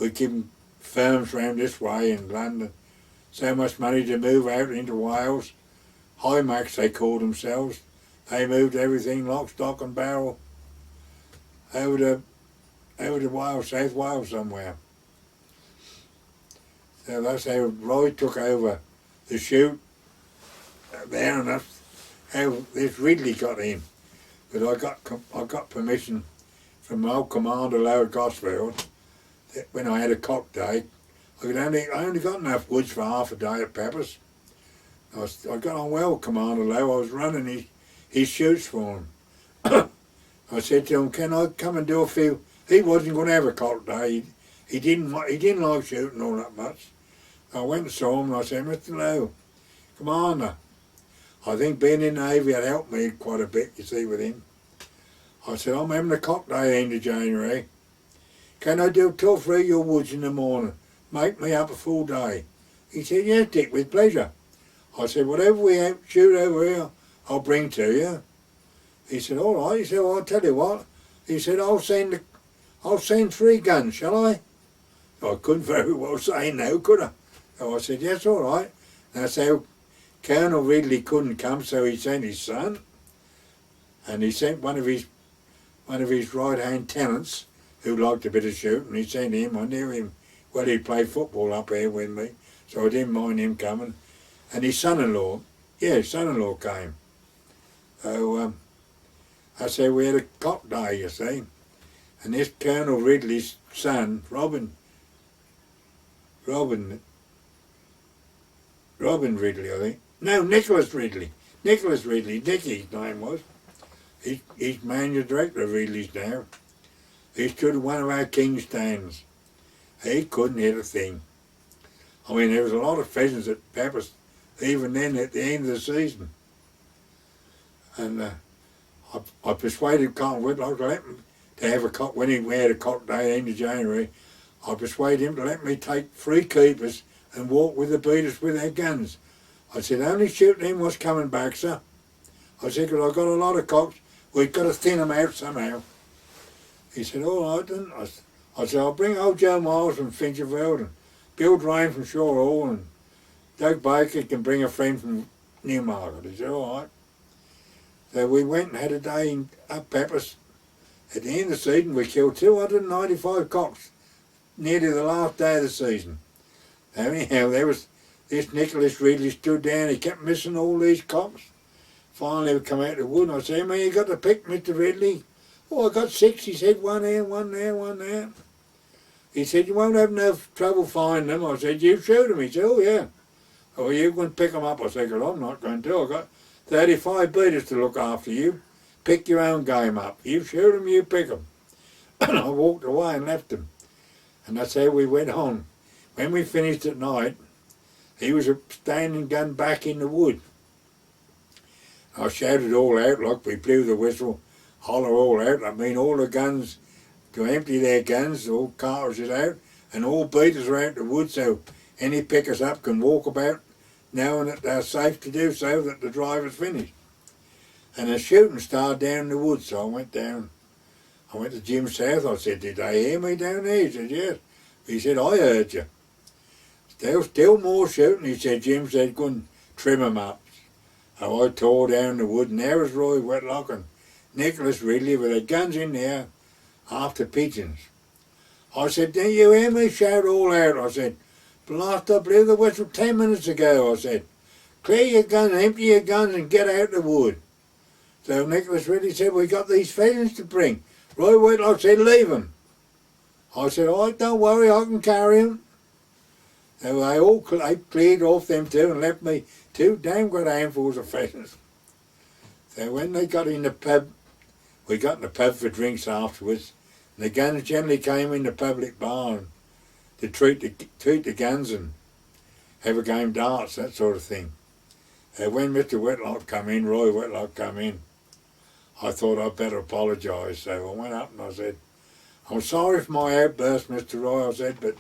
B: were giving firms round this way in London so much money to move out into Wales. Hymax they called themselves. They moved everything lock, stock and barrel over to Wales, South Wales somewhere. So that's how Roy took over the shoot there, and that's how this Ridley got in. Because I got permission from my old commander Lower Gosfield that when I had a cock day, I only got enough woods for half a day at Peppers. I got on well with Commander Lowe. I was running his shoots for him. I said to him, can I come and do a few? He wasn't going to have a cock day. He didn't like shooting all that much. I went and saw him and I said, Mr. Lowe, Commander, I think being in the Navy had helped me quite a bit, you see, with him. I said, I'm having a cock day end of January. Can I do 2 or 3 of your woods in the morning? Make me up a full day. He said, yes, Dick, with pleasure. I said, whatever we shoot over here, I'll bring to you. He said, all right. He said, well, I'll tell you what. He said, I'll send 3 guns, shall I? I couldn't very well say no, could I? So I said, yes, all right. And so Colonel Ridley couldn't come, so he sent his son. And he sent one of his right-hand tenants, who liked a bit of shooting. He sent him. I knew him. Well, he played football up here with me, so I didn't mind him coming. And his son-in-law, his son-in-law came. So I said, we had a cock day, you see. And this Colonel Ridley's son, Robin Ridley, I think. No, Nicholas Ridley. Nicholas Ridley, Dicky's name was. He's manager director of Ridley's now. He stood at one of our king stands. He couldn't hit a thing. I mean, there was a lot of pheasants at Peppers, even then at the end of the season. And I persuaded Colonel Whitlock to let him to have a cock, when we had a cock day at the end of January, I persuaded him to let me take 3 keepers and walk with the beaters with their guns. I said, only shoot them what's coming back, sir. I said, because I've got a lot of cocks, we've got to thin them out somehow. He said, all right then. I said, I'll bring old Joe Miles from Fincherveld and Bill Drain from Shore Hall, and Doug Baker can bring a friend from Newmarket. He said, all right. So we went and had a day in up Peppers. At the end of the season, we killed 295 cocks, nearly the last day of the season. Anyhow, there was this Nicholas Ridley stood down, he kept missing all these cocks. Finally, we come out of the wood, and I said, man, you got to pick, Mr. Ridley. Oh, I got 6, he said, 1 here, 1 there, 1 there. He said, you won't have no trouble finding them. I said, you shoot them. He said, oh, yeah. Oh, you can pick them up. I said, well, I'm not going to. I've got 35 beaters to look after you. Pick your own game up. You shoot them, you pick them. And I walked away and left them. And that's how we went on. When we finished at night, he was a standing gun back in the wood. I shouted all out, like we blew the whistle, holler all out. I mean, all the guns, to empty their guns, all cartridges out, and all beaters are out the wood, so any pickers up can walk about knowing that they're safe to do so, that the driver's finished. And the shooting started down in the woods, so I went down. I went to Jim South. I said, did they hear me down there? He said, yes. He said, I heard you. Still more shooting. He said, Jim said, go and trim them up. So I tore down the wood, and there was Roy Whitlock and Nicholas Ridley with their guns in there after pigeons. I said, didn't you hear me shout all out? I said, blast, I blew the whistle 10 minutes ago. I said, clear your guns, empty your guns and get out the wood. So Nicholas Ridley said, we got these pheasants to bring. Roy Whitlock said, leave them. I said, all right, don't worry, I can carry them. So they cleared off them 2 and left me 2 damn good handfuls of pheasants. So when they got in the pub, we got in the pub for drinks afterwards, and the guns generally came in the public bar to treat the guns and have a game of darts, that sort of thing. When Mr. Whitlock come in, Roy Whitlock come in, I thought I'd better apologise. So I went up and I said, I'm sorry for my outburst, Mr. Roy, I said, but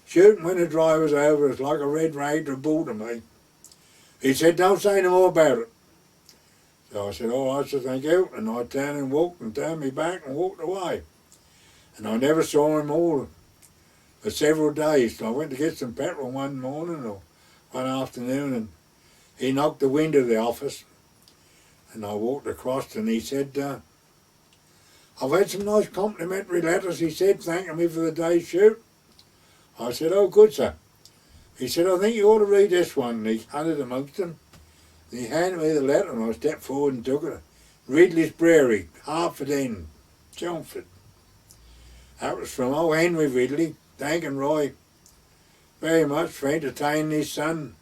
B: shooting when the driver's over is like a red rag to a bull to me. He said, don't say no more about it. So I said, all right, so thank you. And I turned and walked and turned me back and walked away. And I never saw him all for several days. So I went to get some petrol one morning or one afternoon, and he knocked the window of the office. And I walked across and he said, I've had some nice complimentary letters, he said, thanking me for the day's shoot. I said, oh, good, sir. He said, I think you ought to read this one. And he hunted amongst them. And he handed me the letter, and I stepped forward and took it. Ridley's Brewery, Hartford End, Chelmsford. That was from old Henry Ridley, thanking Roy very much for entertaining his son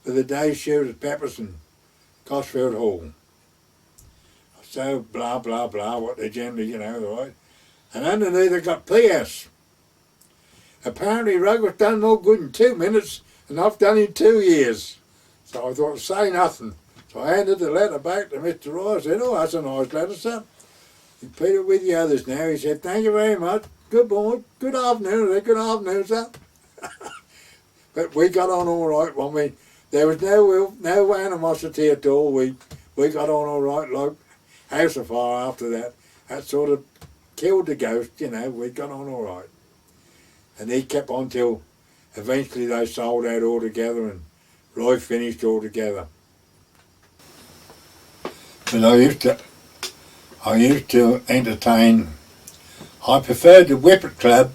B: for the day's shoot at Peppers and Cosfield Hall. So blah, blah, blah, what they generally, right? And underneath they got P.S. Apparently Ruggles done more good in 2 minutes than I've done in 2 years. So I thought, say nothing. So I handed the letter back to Mr. Roy. I said, oh, that's a nice letter, sir. You put it with the others now. He said, thank you very much. Good morning. Good afternoon. I said, good afternoon, sir. But we got on all right. I mean, there was no animosity at all. We got on all right, like house afar after that. That sort of killed the ghost, you know. We got on all right. And he kept on till eventually they sold out altogether and Roy finished altogether. But I used to entertain. I preferred the Whippet Club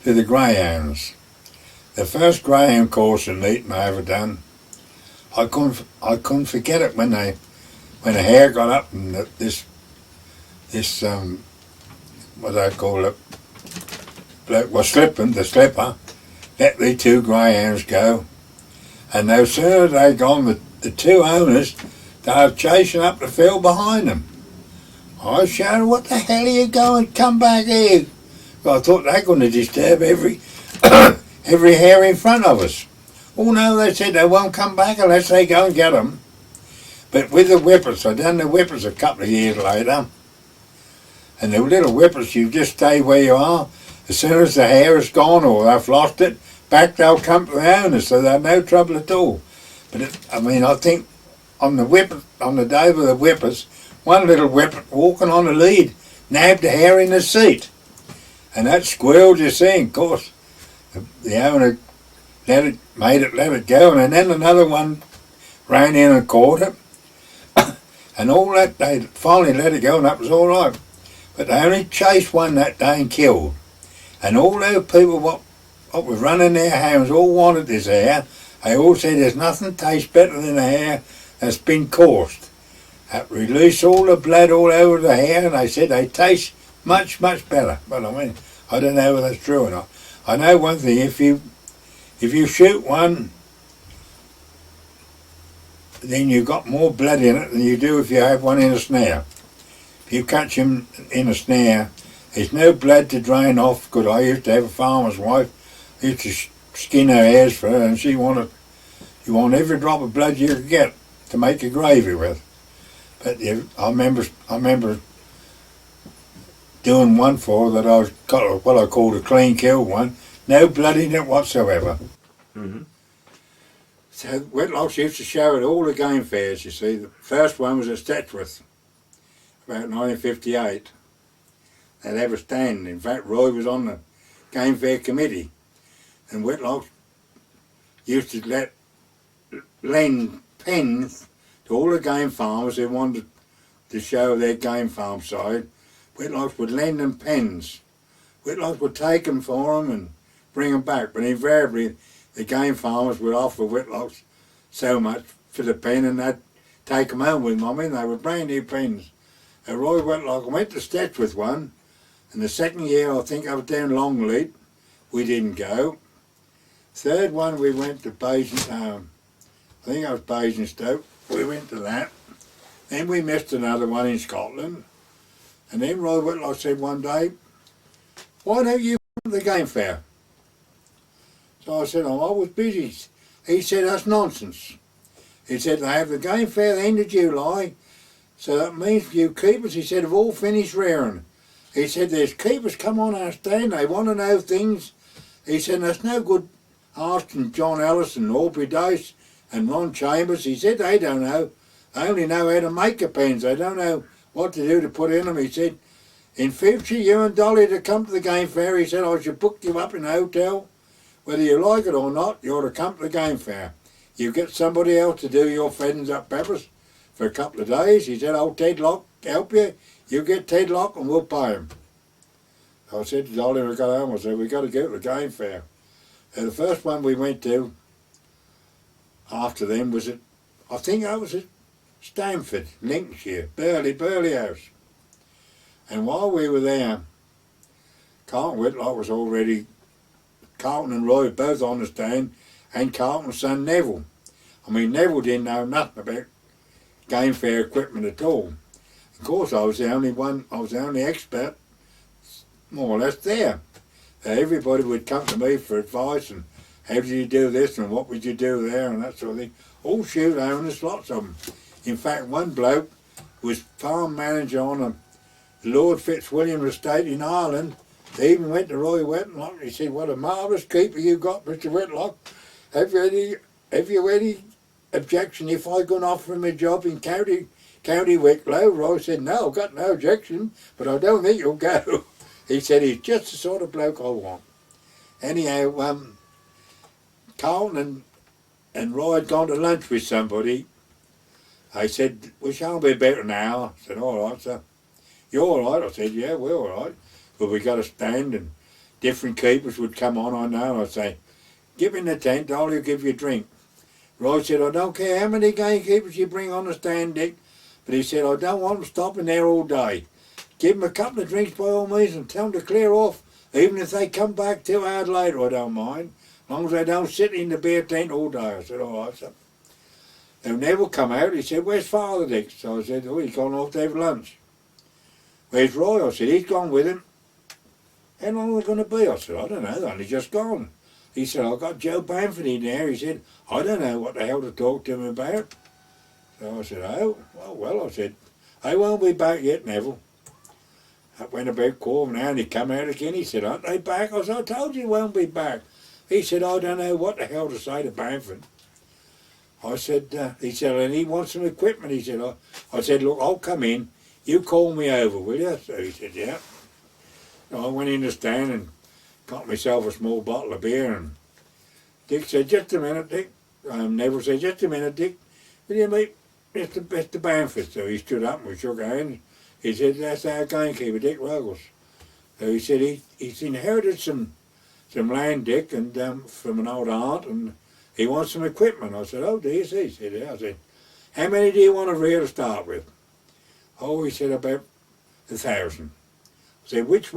B: to the Greyhounds. The first Greyhound coursing meeting I ever done, I couldn't forget it when the hare got up and this what I call it, bloke was slipping, the slipper, let the two Greyhounds go, and no sooner they gone, the two owners started chasing up the field behind them. I shouted, what the hell are you going? Come back here. Well, I thought they were going to disturb every hare in front of us. Oh no, they said they won't come back unless they go and get them. But with the whippers, I done the whippers a couple of years later. And the little whippers, you just stay where you are. As soon as the hare is gone or they've lost it, back they'll come to the owners, so they're no trouble at all. But I think on the day of the whippers, one little whippet walking on the lead nabbed the hare in the seat. And that squealed, you see, of course. The owner let it go, and then another one ran in and caught it. And all that, they finally let it go, and that was all right. But they only chased one that day and killed. And all those people what was running their hounds all wanted this hare. They all said there's nothing tastes better than a hare that's been coursed. That released all the blood all over the hare, and they said they taste much, much better. But I mean, I don't know whether that's true or not. I know one thing, if you shoot one, then you've got more blood in it than you do if you have one in a snare. If you catch him in a snare, there's no blood to drain off, because I used to have a farmer's wife. I used to skin her hares for her, and you want every drop of blood you could get to make a gravy with. But I remember doing one for that I got what I called a clean kill one. No blood in it whatsoever.
D: Mm-hmm.
B: So Whitlocks used to show at all the game fairs, you see. The first one was at Stetworth, about 1958. They'd have a stand. In fact, Roy was on the game fair committee. And Whitlocks used to lend pens to all the game farmers who wanted to show their game farm side. Whitlocks would lend them pens. Whitlocks would take them for them and bring them back, but invariably the game farmers would offer Whitlocks so much for the pen, and they'd take them home with them. I mean, they were brand new pens. And Roy Whitlock went to Stetch with one, and the second year I think I was down Longleat. We didn't go. Third one we went to Basingstoke. I think I was Basingstoke. We went to that. Then we missed another one in Scotland. And then Roy Whitlock said one day, why don't you come to the game fair? So I said, oh, I was busy. He said, that's nonsense. He said, they have the game fair the end of July, so that means you keepers, he said, have all finished rearing. He said, there's keepers come on our stand, they want to know things. He said, that's no good asking John Ellis and Aubrey Dice and Ron Chambers. He said, they don't know. They only know how to make the pens. They don't know what to do to put in them. He said, in future, you and Dolly to come to the game fair, he said, I should book you up in a hotel. Whether you like it or not, you ought to come to the game fair. You get somebody else to do your feddings up peppers for a couple of days. He said, oh, Ted Lock, help you. You get Ted Lock and we'll pay him. So I said to Dolly when I got home, I said, we've got to go to the game fair. And the first one we went to after them was I think that was at Stamford, Lincolnshire, Burley House. And while we were there, Carlton Whitlock was already, Carlton and Roy both on the stand, and Carlton's son Neville. I mean, Neville didn't know nothing about game fair equipment at all. Of course, I was the only expert, more or less, there. So everybody would come to me for advice, and how did you do this, and what would you do there, and that sort of thing. All shoot owners, lots of them. In fact, one bloke was farm manager on a Lord Fitzwilliam estate in Ireland. He even went to Roy Whitlock. He said, "What a marvellous keeper you got, Mr. Whitlock. Have you any objection if I go and offer him a job in County Wicklow?" Roy said, "No, I've got no objection, but I don't think you'll go." He said, "He's just the sort of bloke I want." Anyhow, Carlton and Roy had gone to lunch with somebody. I said, "We shall be about an hour." I said, "All right, sir." "You all right?" I said, "Yeah, we're all right." But we got a stand and different keepers would come on, I know. I'd say, "Give in the tent, I'll give you a drink." Roy said, "I don't care how many gamekeepers you bring on the stand, Dick." But he said, "I don't want them stopping there all day. Give them a couple of drinks by all means and tell them to clear off. Even if they come back 2 hours later, I don't mind. As long as they don't sit in the beer tent all day." I said, "All right, sir." And Neville come out, he said, "Where's Father, Dick?" So I said, "Oh, he's gone off to have lunch." "Where's Roy?" I said, "He's gone with him." "How long are they going to be?" I said, "I don't know, they're only just gone." He said, "I've got Joe Bamford in there." He said, "I don't know what the hell to talk to him about." So I said, "Oh, well," I said, "I won't be back yet, Neville." That went about quarter of an hour and he come out again. He said, "Aren't they back?" I said, "I told you he won't be back." He said, "I don't know what the hell to say to Bamford." I said, he said, "And he wants some equipment." He said, I said, "Look, I'll come in. You call me over, will you?" So he said, "Yeah." So I went in the stand and got myself a small bottle of beer, and Dick said, "Just a minute, Dick." Neville said, "Just a minute, Dick. Will you meet Mr. Bamford?" So he stood up and we shook hands. He said, "That's our gamekeeper, Dick Ruggles." So he said he's inherited some land, Dick, and from an old aunt, and he wants some equipment. I said, "Oh, do you see?" He said, "Yeah." I said, "How many do you want to rear to start with?" "Oh," he said, "about 1,000. I said, which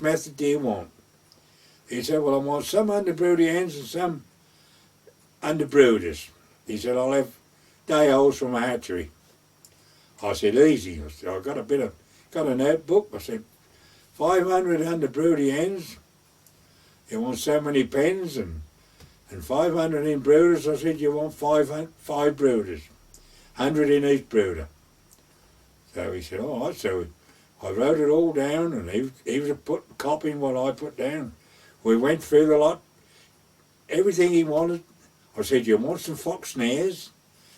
B: method do you want?" He said, "Well, I want some underbroody hens and some underbrooders." He said, "I'll have day olds from a hatchery." I said, "Easy." I said, "I've got a notebook." I said, 500 underbroody hens. You want so many pens and 500 in brooders. I said, "You want five brooders, 100 in each brooder." So he said, "All right." So I wrote it all down, and he was copying what I put down. We went through the lot, everything he wanted. I said, "You want some fox snares?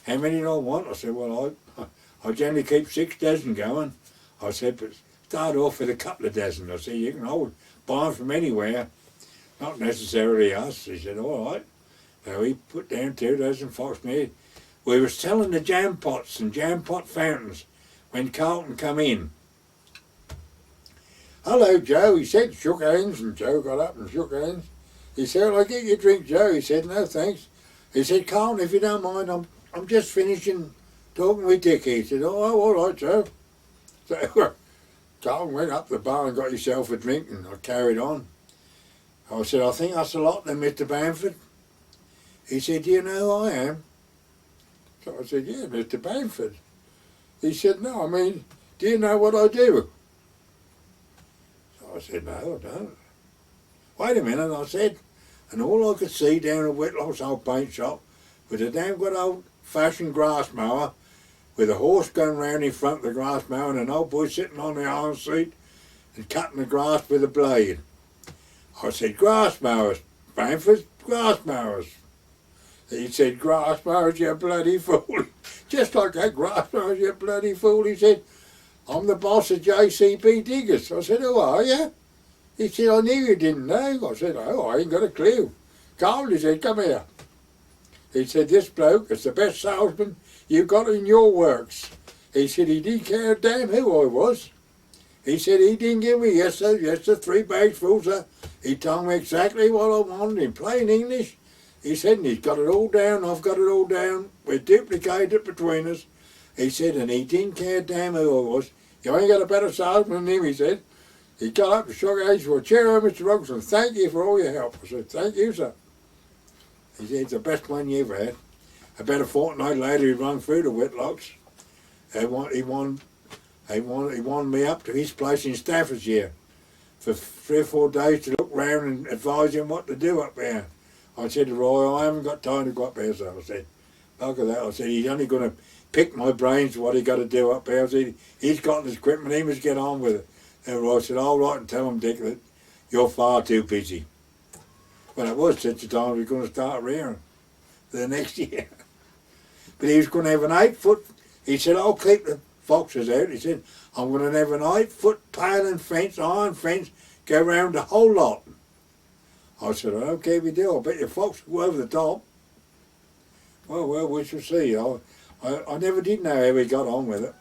B: How many do I want?" I said, "Well, I generally keep 6 dozen going." I said, "But start off with a couple of dozen." I said, "You can buy them from anywhere, not necessarily us." He said, "All right." So he put down 2 dozen fox snares. We were selling the jam pots and jam pot fountains when Carlton come in. "Hello, Joe," he said, shook hands, and Joe got up and shook hands. He said, "Will I get you a drink, Joe?" He said, "No, thanks." He said, "Carlton, if you don't mind, I'm just finishing talking with Dick." He said, "Oh, all right, Joe." So Carlton went up the bar and got himself a drink, and I carried on. I said, "I think that's a lot then, Mr. Bamford." He said, "Do you know who I am?" So I said, "Yeah, Mr. Bamford." He said, "No, I mean, do you know what I do?" So I said, "No, I don't." "Wait a minute," I said, and all I could see down at Whitlock's old paint shop was a damn good old-fashioned grass mower with a horse going round in front of the grass mower and an old boy sitting on the iron seat and cutting the grass with a blade. I said, "Grass mowers, Bamford, grass mowers." He said, "Grass mowers, you bloody fool." Just like that, "Grass mowers, you bloody fool." He said, "I'm the boss of JCB Diggers." I said, "Who are you?" He said, "I knew you didn't know." I said, "Oh, I ain't got a clue." "Carl," he said, "come here." He said, "This bloke is the best salesman you got in your works." He said, "He didn't care a damn who I was." He said, "He didn't give me yes sir, 3 bags full, sir. He told me exactly what I wanted in plain English." He said, "And he's got it all down, I've got it all down. We duplicated it between us." He said, "And he didn't care a damn who I was. You ain't got a better salesman than him," he said. He got up and shook hands. "Well, cheerio, Mr. Ruggles, and thank you for all your help." I said, "Thank you, sir." He said, "It's the best one you ever had." About a fortnight later, he run through the Whitlocks. He won me up to his place in Staffordshire for 3 or 4 days to look round and advise him what to do up there. I said to Roy, "I haven't got time to go up there," so I said, "Look at that." I said, "He's only going to picked my brains what he got to do up there. He's got his equipment, he must get on with it. And I said, all right, and tell him, Dick, that you're far too busy. Well, it was such a time we were going to start rearing for the next year. But he was going to have an 8 foot, he said, I'll keep the foxes out. He said, I'm going to have an 8 foot paling fence, iron fence, go round the whole lot. I said, okay, we do. I bet your fox will go over the top. Well, we shall see. I never did know how he got on with it.